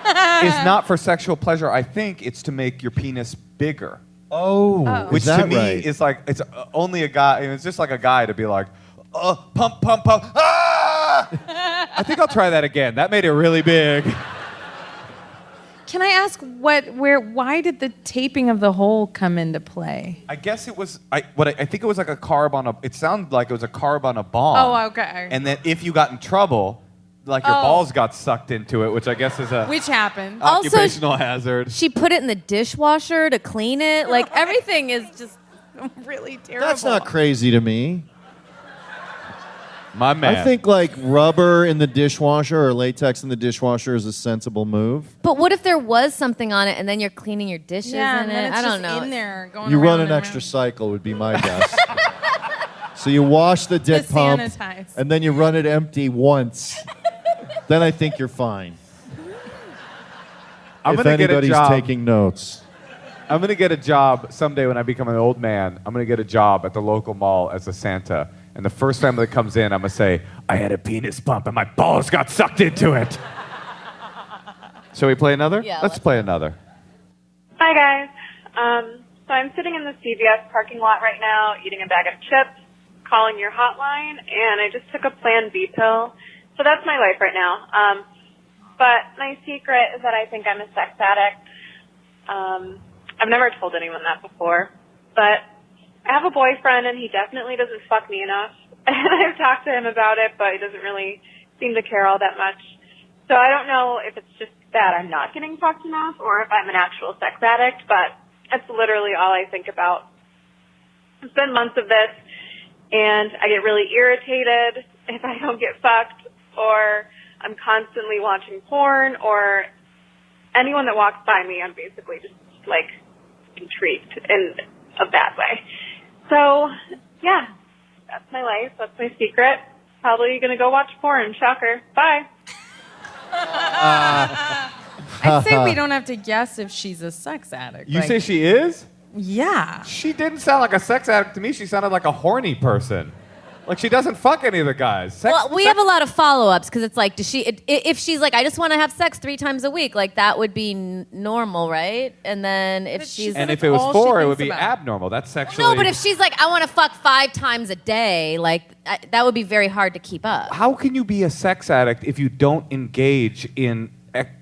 is not for sexual pleasure. I think it's to make your penis bigger. Which to me is like, it's only a guy, it's just like a guy to be like, pump, pump, pump, I think I'll try that again. That made it really big. Can I ask why did the taping of the hole come into play? I guess it was, I think it was like a carb on it sounded like it was a carb on a bong. Oh, okay. And then if you got in trouble, like your balls got sucked into it, which I guess is Which happened. occupational hazard. She put it in the dishwasher to clean it. Like, everything is just really terrible. That's not crazy to me. My man. I think like rubber in the dishwasher or latex in the dishwasher is a sensible move. But what if there was something on it and then you're cleaning your dishes in and then it? it's I don't just know. in there going You run around an and extra cycle would be my guess. So you wash the dick To pump sanitize. and then you run it empty once. Then I think you're fine. I'm if gonna get a anybody's job. taking notes. I'm going to get a job someday when I become an old man. I'm going to get a job at the local mall as a Santa. And the first family that comes in, I'm going to say, I had a penis bump and my balls got sucked into it. Shall we play another? Yeah, Let's play another. Hi, guys. So I'm sitting in the CVS parking lot right now, eating a bag of chips, calling your hotline, and I just took a Plan B pill. So that's my life right now. But my secret is that I think I'm a sex addict. I've never told anyone that before. But I have a boyfriend, and he definitely doesn't fuck me enough. And I've talked to him about it, but he doesn't really seem to care all that much. So I don't know if it's just that I'm not getting fucked enough or if I'm an actual sex addict, but that's literally all I think about. It's been months of this, and I get really irritated if I don't get fucked, or I'm constantly watching porn, or anyone that walks by me, I'm basically just, like, intrigued in a bad way. So, yeah, that's my life. That's my secret. Probably going to go watch porn. Shocker. Bye. I'd say we don't have to guess if she's a sex addict. You say she is? Yeah. She didn't sound like a sex addict to me. She sounded like a horny person. Like she doesn't fuck any of the guys. Well, we have a lot of follow-ups because it's like, does she? If she's like, I just want to have sex 3 times a week, like that would be normal, right? And then if she's and if it was 4, it would be abnormal. That's sexually. No, but if she's like, I want to fuck 5 times a day, like that would be very hard to keep up. How can you be a sex addict if you don't engage in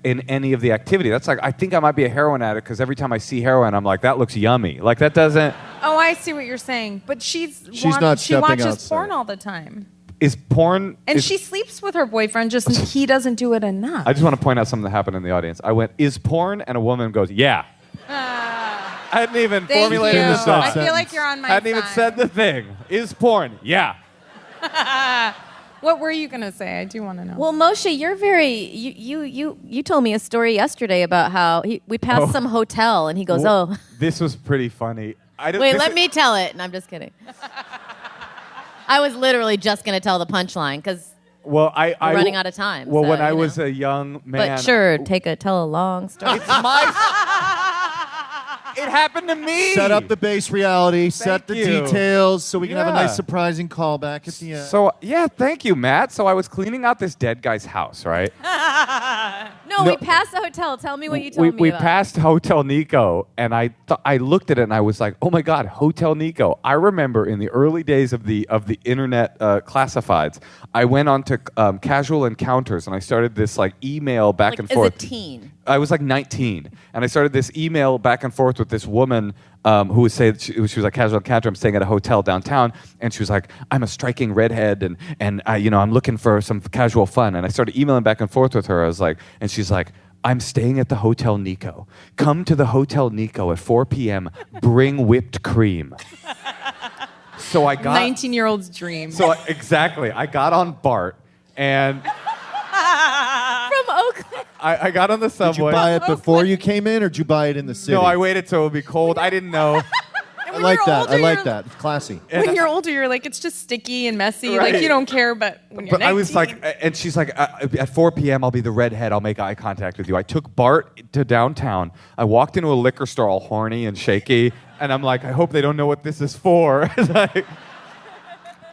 any of the activity? That's like, I think I might be a heroin addict because every time I see heroin, I'm like, that looks yummy. Like that doesn't. Oh, I see what you're saying. But she not stepping watches outside. porn all the time. Is porn. And she sleeps with her boyfriend, just he doesn't do it enough. I just want to point out something that happened in the audience. I went, is porn? And a woman goes, yeah. I hadn't even Thank formulated you. the thought. I feel like you're on my I hadn't even side. said the thing. Is porn? Yeah. What were you gonna say? I do want to know. Well, Moshe, you're very. You told me a story yesterday about how we passed some hotel and he goes, Well, oh. This was pretty funny. Wait, let me tell it. And I'm just kidding. I was literally just going to tell the punchline because we're running out of time. Well, so, when I was a young man. But sure, tell a long story. It's it happened to me. Set up the base reality, set the you. details so we can have a Yeah. nice surprising callback at the end. So, yeah, thank you, Matt. So I was cleaning out this dead guy's house, right? No, we passed the hotel. Tell me what you told me We about. passed Hotel Nico, and I looked at it and I was like, oh my God, Hotel Nico. I remember in the early days of the internet classifieds, I went on to Casual Encounters and I started this like email back and forth. As a teen. I was like 19, and I started this email back and forth with this woman who was saying she was like casual encounter. I'm staying at a hotel downtown, and she was like, "I'm a striking redhead, and I'm looking for some casual fun." And I started emailing back and forth with her. I was like, and she's like, "I'm staying at the Hotel Nico. Come to the Hotel Nico at 4 p.m. Bring whipped cream." So I got 19-year-old's dream. So exactly, I got on BART and. From Oakland. I got on the subway. Did you buy it before you came in, or did you buy it in the city? No, I waited till it would be cold. I didn't know. I like that. I like that. It's classy. When you're older, you're like, it's just sticky and messy. Right. Like, you don't care, but when you're But 19, I was like, and she's like, at 4 p.m., I'll be the redhead. I'll make eye contact with you. I took Bart to downtown. I walked into a liquor store all horny and shaky, and I'm like, I hope they don't know what this is for.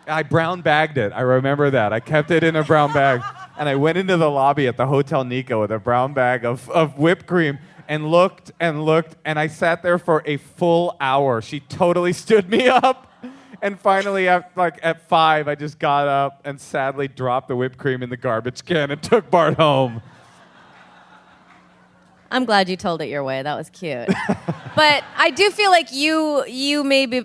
I brown bagged it. I remember that. I kept it in a brown bag. And I went into the lobby at the Hotel Nico with a brown bag of whipped cream and looked, and I sat there for a full hour. She totally stood me up. And finally, at 5, I just got up and sadly dropped the whipped cream in the garbage can and took Bart home. I'm glad you told it your way. That was cute. But I do feel like you maybe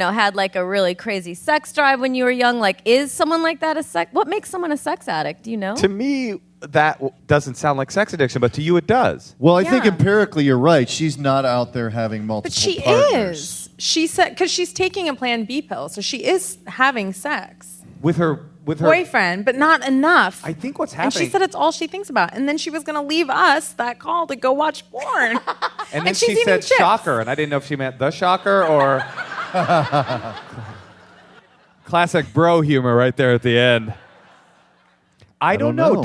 had like a really crazy sex drive when you were young. Like, is someone like that what makes someone a sex addict? Do you know? To me, that doesn't sound like sex addiction, but to you it does. Well, I think empirically you're right. She's not out there having multiple but she partners. is. She said, because she's taking a Plan B pill, so she is having sex. With her boyfriend, but not enough. I think what's And happening. she said it's all she thinks about. And then she was going to leave us that call to go watch porn. And then she's she eating said chips. shocker, and I didn't know if she meant the shocker or... Classic bro humor right there at the end. I don't know.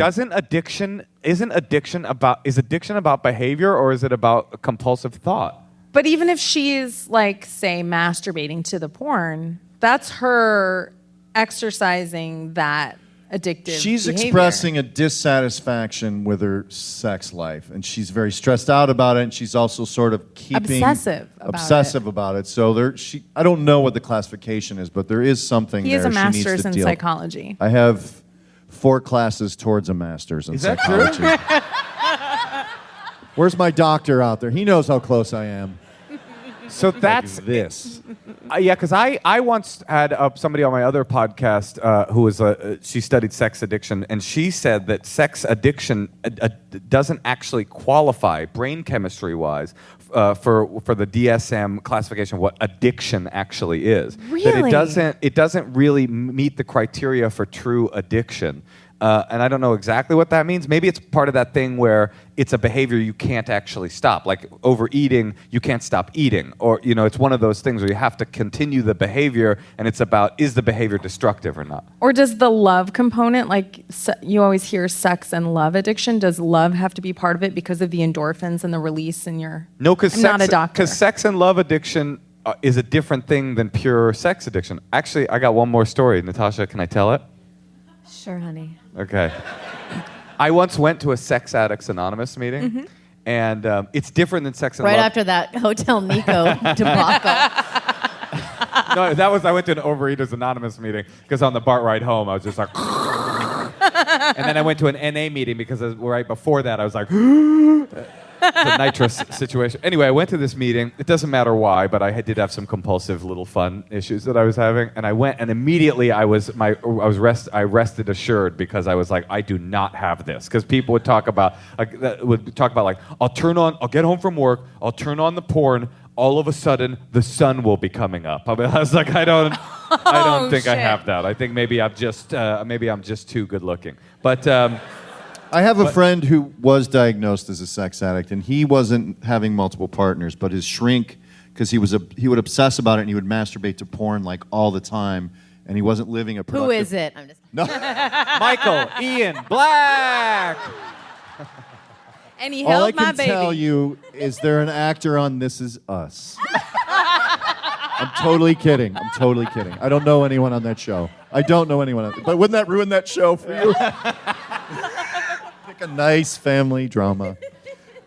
Is addiction about behavior or is it about compulsive thought? But even if she's like, say, masturbating to the porn, that's her exercising that addictive She's behavior. expressing a dissatisfaction with her sex life, and she's very stressed out about it, and she's also sort of keeping obsessive about it. So I don't know what the classification is, but there is something He there has a she needs master's to in deal. psychology. I have 4 classes towards a master's in psychology. Where's my doctor out there? He knows how close I am. So that's this. Yeah, because I once had somebody on my other podcast who was she studied sex addiction, and she said that sex addiction doesn't actually qualify brain chemistry wise for the DSM classification of what addiction actually is. Really? That it doesn't really meet the criteria for true addiction. And I don't know exactly what that means. Maybe it's part of that thing where it's a behavior you can't actually stop. Like overeating, you can't stop eating. Or, it's one of those things where you have to continue the behavior, and it's about, is the behavior destructive or not? Or does the love component, like you always hear sex and love addiction, does love have to be part of it because of the endorphins and the release in your... No, because I'm not a doctor. Because sex and love addiction is a different thing than pure sex addiction. Actually, I got one more story. Natasha, can I tell it? Sure, honey. Okay. I once went to a Sex Addicts Anonymous meeting, and it's different than Sex and Right Love. after that Hotel Nico debacle. No, I went to an Overeaters Anonymous meeting because on the BART ride home, I was just like... And then I went to an NA meeting because right before that, I was like... The nitrous situation. Anyway, I went to this meeting. It doesn't matter why, but I did have some compulsive little fun issues that I was having, and I went, and immediately I rested assured because I was like, I do not have this, because people would talk about like, I'll get home from work, I'll turn on the porn, all of a sudden the sun will be coming up. I was like, I don't think I have that. I think maybe I'm just too good looking, but. I have a friend who was diagnosed as a sex addict, and he wasn't having multiple partners, but his shrink, because he would obsess about it, and he would masturbate to porn like all the time, and he wasn't living a productive... Who is it? I'm just... No. Michael Ian Black. And he All held I can my baby. tell you is there an actor on This Is Us. I'm totally kidding. I don't know anyone on that show. But wouldn't that ruin that show for you? Pick a nice family drama.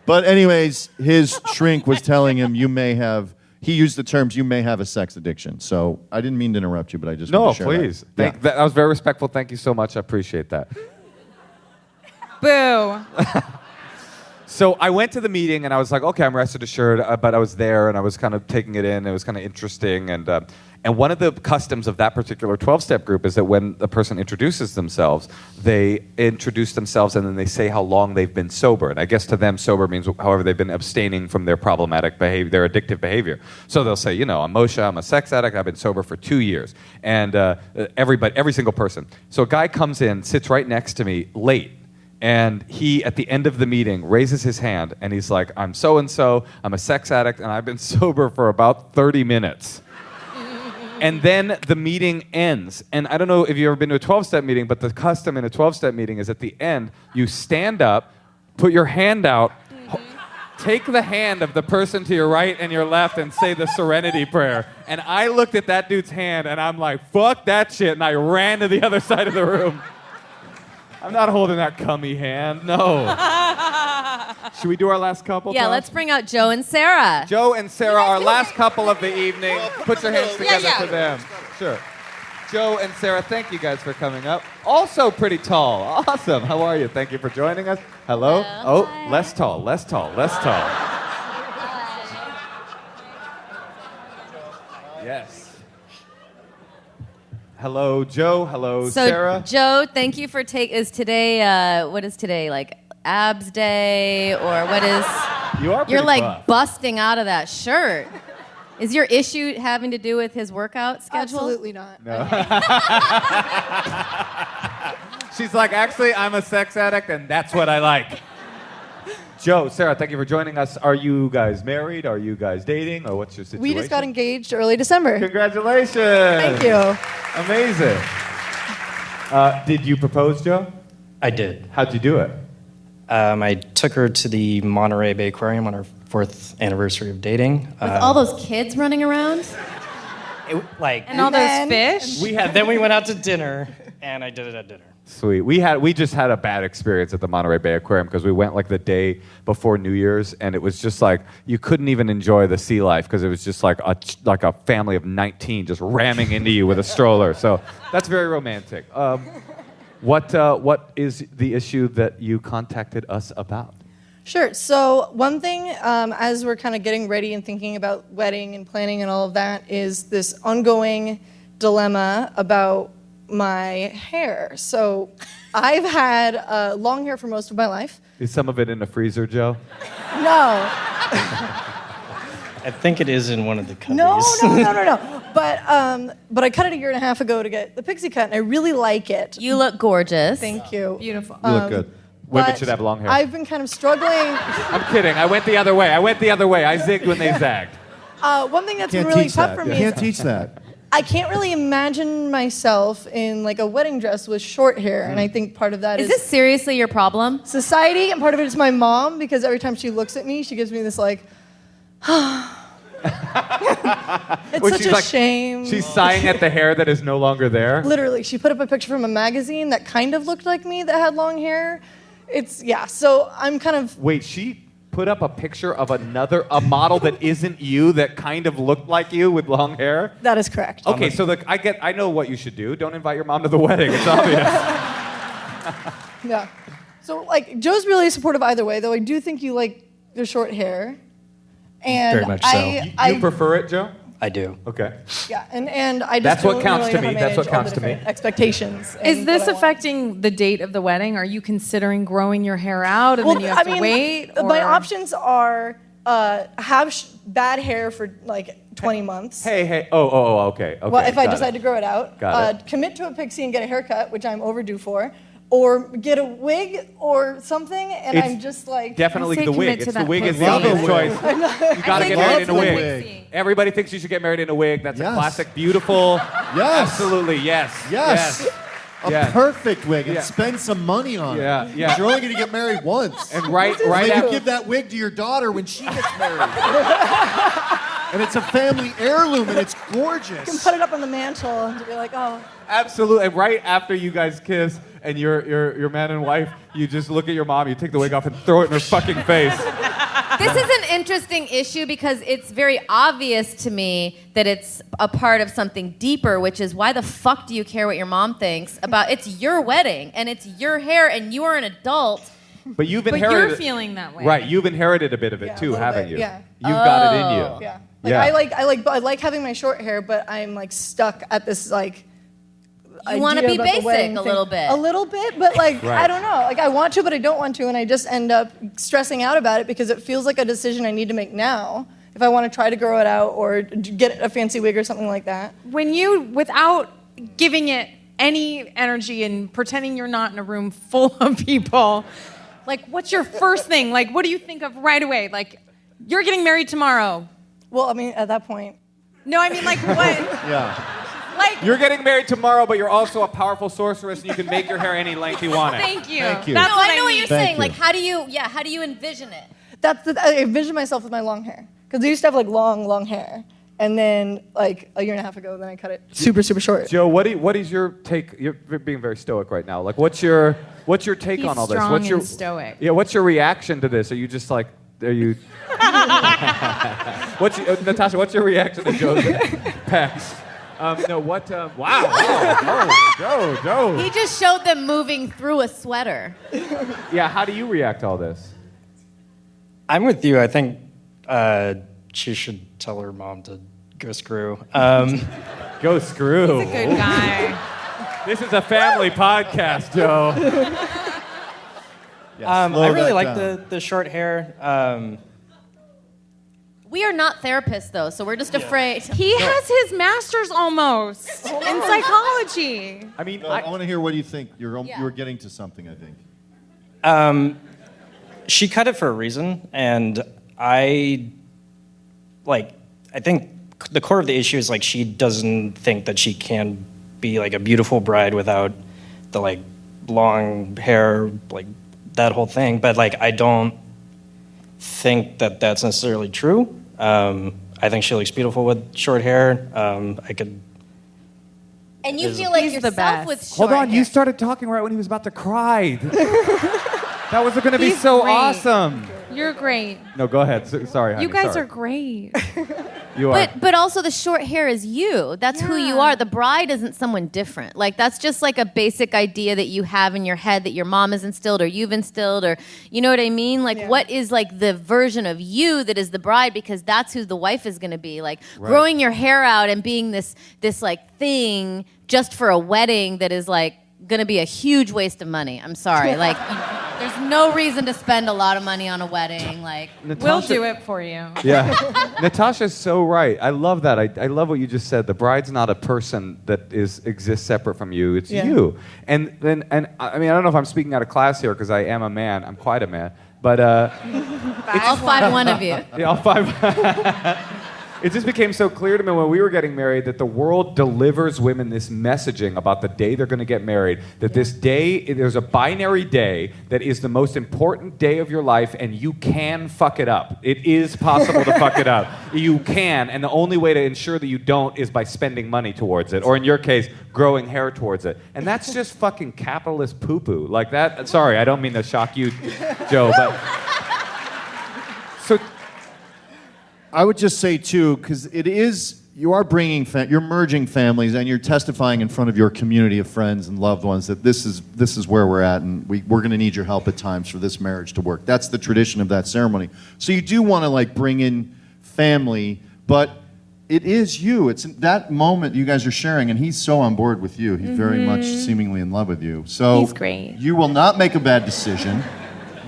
But anyways, his shrink was telling him he used the terms, you may have a sex addiction. So I didn't mean to interrupt you, but I just wanted to share please. that. That was very respectful. Thank you so much. I appreciate that. Boo. So I went to the meeting, and I was like, okay, I'm rested assured, but I was there, and I was kind of taking it in. It was kind of interesting. And one of the customs of that particular 12-step group is that when the person introduces themselves, they introduce themselves, and then they say how long they've been sober. And I guess to them, sober means however they've been abstaining from their problematic behavior, their addictive behavior. So they'll say, I'm Moshe, I'm a sex addict, I've been sober for 2 years. And every single person. So a guy comes in, sits right next to me, late. And he, at the end of the meeting, raises his hand, and he's like, I'm so-and-so, I'm a sex addict, and I've been sober for about 30 minutes. And then the meeting ends. And I don't know if you've ever been to a 12-step meeting, but the custom in a 12-step meeting is at the end, you stand up, put your hand out, take the hand of the person to your right and your left, and say the serenity prayer. And I looked at that dude's hand, and I'm like, fuck that shit, and I ran to the other side of the room. I'm not holding that cummy hand, no. Should we do our last couple? Yeah, Tom? let's bring out Joe and Sarah. Joe and Sarah, our last couple of the evening. Put your hands together for them. Sure. Joe and Sarah, thank you guys for coming up. Also pretty tall. Awesome. How are you? Thank you for joining us. Hello? Oh, Hi. less tall. Yes. Hello, Joe. Hello, So, Sarah. Joe, thank you for is today, what is today, like abs day, or what is... You are pretty You're like buff. busting out of that shirt. Is your issue having to do with his workout schedule? Absolutely not. No. She's like, actually, I'm a sex addict, and that's what I like. Joe, Sarah, thank you for joining us. Are you guys married? Are you guys dating? Or what's your situation? We just got engaged early December. Congratulations. Thank you. Amazing. Did you propose, Joe? I did. How'd you do it? I took her to the Monterey Bay Aquarium on her 4th anniversary of dating. With all those kids running around? And all those fish? Then we went out to dinner, and I did it at dinner. Sweet. We just had a bad experience at the Monterey Bay Aquarium because we went like the day before New Year's, and it was just like you couldn't even enjoy the sea life because it was just like a family of 19 just ramming into you with a stroller. So that's very romantic. What is the issue that you contacted us about? Sure. So one thing, as we're kind of getting ready and thinking about wedding and planning and all of that, is this ongoing dilemma about my hair. So I've had long hair for most of my life. Is some of it in the freezer, Joe? No. I think it is in one of the cubbies. No. But I cut it a year and a half ago to get the pixie cut, and I really like it. You look gorgeous. Thank you. Beautiful. You look good. Women But should have long hair. I've been kind of struggling. I'm kidding. I went the other way. I zigged when they zagged. One thing that's been Can't really teach tough that. for me Can't is teach that. I can't really imagine myself in like a wedding dress with short hair, and I think part of that Is this seriously your problem? society, and part of it is my mom, because every time she looks at me, she gives me this like, it's Where such she's a like- shame. She's sighing at the hair that is no longer there. Literally, she put up a picture from a magazine that kind of looked like me that had long hair. So I'm kind of, Wait, she put up a picture of a model that isn't you that kind of looked like you with long hair? that is correct. Okay, so I know what you should do. Don't invite your mom to the wedding. It's obvious. Yeah. So like, Joe's really supportive either way, though I do think you like the short hair. And Very much so. You prefer it, Joe? I do. Okay. Yeah, and I just That's what don't counts really to know how me. That's what manage all counts the to me. different expectations. and Is this what I want. affecting the date of the wedding? Are you considering growing your hair out and then you have to wait? My or- options are have bad hair for like 20 months. Hey. Oh, okay. Well, if I got decide it. to grow it out, Got it. commit to a pixie and get a haircut, which I'm overdue for, or get a wig or something, and It's I'm just like Definitely I say the wig. commit to It's the that wig is the Love a obvious wig. choice. You gotta get married in a love the wig. wig. Everybody thinks you should get married in a wig. That's a Yes. classic, beautiful. Yes. Absolutely, yes. Yes. A Yes. perfect wig, and Yeah. spend some money on Yeah, it. yeah. You're only going to get married once. And right And then you after. give that wig to your daughter when she gets married. And it's a family heirloom, and it's gorgeous. put it up on the mantle and be like, oh. Absolutely. And right after you guys kiss and you're man and wife, you just look at your mom, you take the wig off and throw it in her fucking face. This is an interesting issue because it's very obvious to me that it's a part of something deeper, which is why the fuck do you care what your mom thinks about? It's your wedding and it's your hair and you are an adult. But you've But inherited. you're feeling that way. Right. You've inherited a bit of it Yeah, a too, little haven't bit, you? yeah. You've got it in you. Yeah. Yeah. I like having my short hair, but I'm like stuck at this like. You want to idea be about the basic wedding a thing. little bit. A little bit, but like Right. I don't know. Like I want to, but I don't want to, and I just end up stressing out about it because it feels like a decision I need to make now if I want to try to grow it out or get a fancy wig or something like that. When you, without giving it any energy and pretending you're not in a room full of people, like what's your first thing? Like what do you think of right away? Like you're getting married tomorrow. Well, I mean, at that point, No, I mean like what? Yeah. Like You're getting married tomorrow, but you're also a powerful sorceress and you can make your hair any length you want it. thank you. Thank you. That's No, what I know what you're Thank saying. you. Like, how do you envision it? I envision myself with my long hair because I used to have like long hair, and then like a year and a half ago, then I cut it super short. Joe, what is your take? You're being very stoic right now. Like, what's your take He's on all this? strong What's your and stoic. Yeah, what's your reaction to this? Are you just like, are you? Natasha? What's your reaction to Joe's pecs? No, what? Wow! Oh, Joe. He just showed them moving through a sweater. Yeah, how do you react to all this? I'm with you. I think she should tell her mom to go screw. Go screw. He's a good guy. This is a family podcast, Joe. I slow really that like down. the short hair. We are not therapists, though, so we're just afraid. He has his master's almost in psychology. I mean, No, I want to hear what you think. Yeah. You're getting to something, I think. She cut it for a reason, and I think the core of the issue is like she doesn't think that she can be like a beautiful bride without the like long hair, like that whole thing. But like I don't think that that's necessarily true. I think she looks beautiful with short hair. I could. And you He's feel like the yourself best. with short Hold on, hair. you started talking right when he was about to cry. That was going to be He's so great. awesome. You're great. No, go ahead. Sorry, honey. You guys sorry. are great. You are. But also the short hair is you. That's who you are. The bride isn't someone different. Like that's just like a basic idea that you have in your head that your mom has instilled or you've instilled or you know what I mean? Like what is like the version of you that is the bride because that's who the wife is going to be. Like growing your hair out and being this like thing just for a wedding that is like going to be a huge waste of money. I'm sorry. Like there's no reason to spend a lot of money on a wedding. Like We'll do it for you. Yeah. Natasha's so right. I love that. I love what you just said. The bride's not a person that exists separate from you. It's you. And I mean, I don't know if I'm speaking out of class here because I am a man. I'm quite a man. But all 5'1" of you. Yeah, all 5. It just became so clear to me when we were getting married that the world delivers women this messaging about the day they're going to get married, that this day, there's a binary day that is the most important day of your life, and you can fuck it up. It is possible to fuck it up. You can, and the only way to ensure that you don't is by spending money towards it, or in your case, growing hair towards it. And that's just fucking capitalist poo-poo. Like that, sorry, I don't mean to shock you, Joe, but... So... I would just say too, because you are you're merging families, and you're testifying in front of your community of friends and loved ones that this is where we're at, and we're going to need your help at times for this marriage to work. That's the tradition of that ceremony. So you do want to like bring in family, but it is you. It's that moment you guys are sharing, and he's so on board with you. He's very much seemingly in love with you. So He's great. You will not make a bad decision.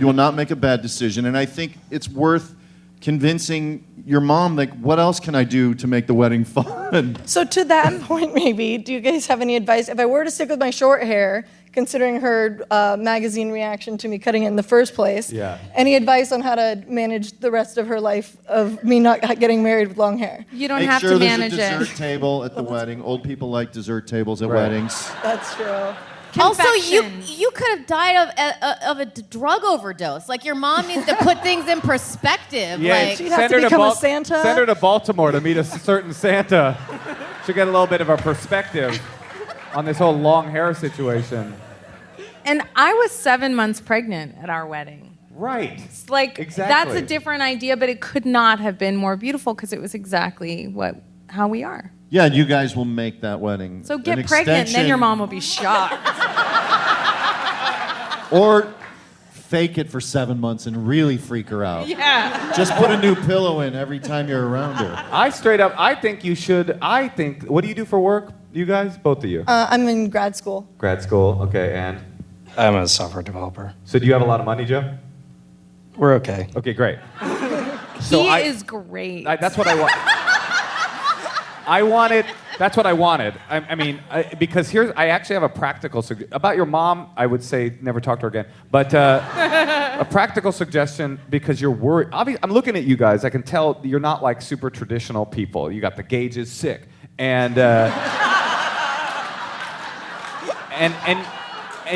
You will not make a bad decision, and I think it's worth convincing your mom, like, what else can I do to make the wedding fun? So to that point, maybe, do you guys have any advice? If I were to stick with my short hair, considering her magazine reaction to me cutting it in the first place, any advice on how to manage the rest of her life of me not getting married with long hair? You don't have to manage Make sure there's a it. dessert table at the wedding. Old people like dessert tables at weddings. That's true. Also, you could have died of a drug overdose. Like your mom needs to put things in perspective. Yeah, like she'd have to become a Santa. Send her to Baltimore to meet a certain Santa. She'll get a little bit of a perspective on this whole long hair situation. And I was 7 months pregnant at our wedding. Right. It's like Exactly. that's a different idea, but it could not have been more beautiful because it was exactly how we are. Yeah, you guys will make that wedding. So an get pregnant, and then your extension- mom will be shocked. Or fake it for 7 months and really freak her out. Yeah. Just put a new pillow in every time you're around her. I think you should, what do you do for work, you guys? Both of you? I'm in grad school. Grad school, okay, and? I'm a software developer. So do you have a lot of money, Joe? We're okay. Okay, great. He is great. That's what I want. That's what I wanted. Because I actually have a practical about your mom. I would say never talk to her again. But a practical suggestion because you're worried. Obviously, I'm looking at you guys. I can tell you're not like super traditional people. You got the gauges, sick, and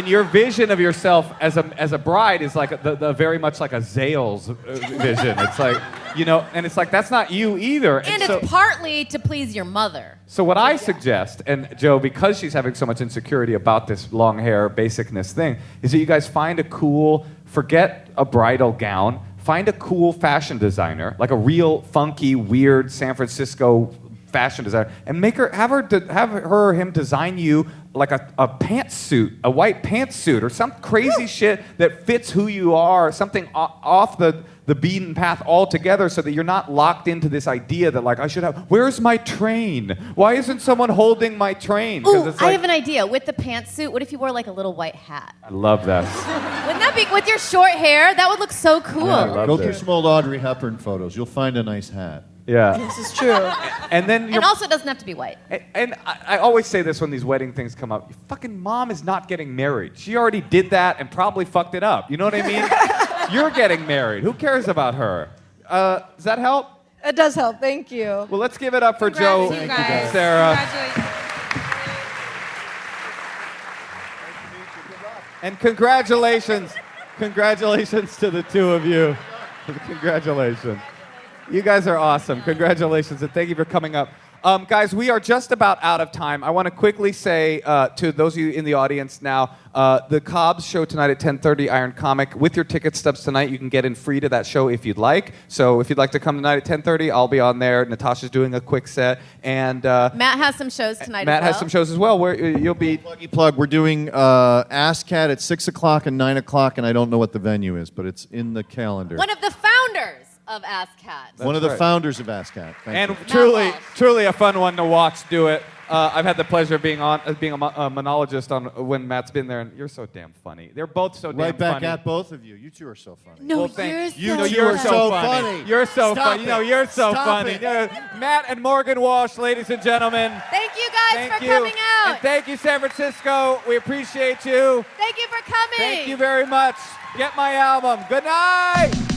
your vision of yourself as a bride is like the very much like a Zales vision. It's like, and it's like that's not you either. and it's partly to please your mother. So what I suggest, and Joe, because she's having so much insecurity about this long hair basicness thing, is that you guys forget a bridal gown, find a cool fashion designer, like a real funky, weird San Francisco fashion designer, and have her or him design you like a pantsuit, a white pantsuit, or some crazy shit that fits who you are, something off the beaten path altogether, so that you're not locked into this idea that like I should have. Where's my train? Why isn't someone holding my train? Ooh, I have an idea. With the pantsuit, what if you wore like a little white hat? I love that. Wouldn't that be with your short hair? That would look so cool. Go through some old Audrey Hepburn photos. You'll find a nice hat. Yeah. This is true. And also, it doesn't have to be white. And I always say this when these wedding things come up. Your fucking mom is not getting married. She already did that and probably fucked it up. You know what I mean? You're getting married. Who cares about her? Does that help? It does help. Thank you. Well, let's give it up for Joe you guys. and Sarah. And congratulations. Congratulations to the two of you. Congratulations. You guys are awesome. Congratulations, and thank you for coming up. Guys, we are just about out of time. I want to quickly say to those of you in the audience now, the Cobb's show tonight at 10:30, Iron Comic. With your ticket stubs tonight, you can get in free to that show if you'd like. So if you'd like to come tonight at 10:30, I'll be on there. Natasha's doing a quick set. And Matt has some shows tonight Matt as well. has some shows as well where you'll be... Plug. We're doing ASCAT at 6 o'clock and 9 o'clock, and I don't know what the venue is, but it's in the calendar. One of the founders of ASCAT. One of the founders of ASCAT. Thank you. Truly a fun one to watch do it. I've had the pleasure of being a monologist on when Matt's been there, and you're so damn funny. They're both so damn funny. Right back at both of you. You two are so funny. No, You're so funny. You're so Stop funny. it. No, you're so Stop funny. it. Matt and Morgan Walsh, ladies and gentlemen. Thank you guys Thank for you. coming out. And thank you, San Francisco. We appreciate you. Thank you for coming. Thank you very much. Get my album. Good night.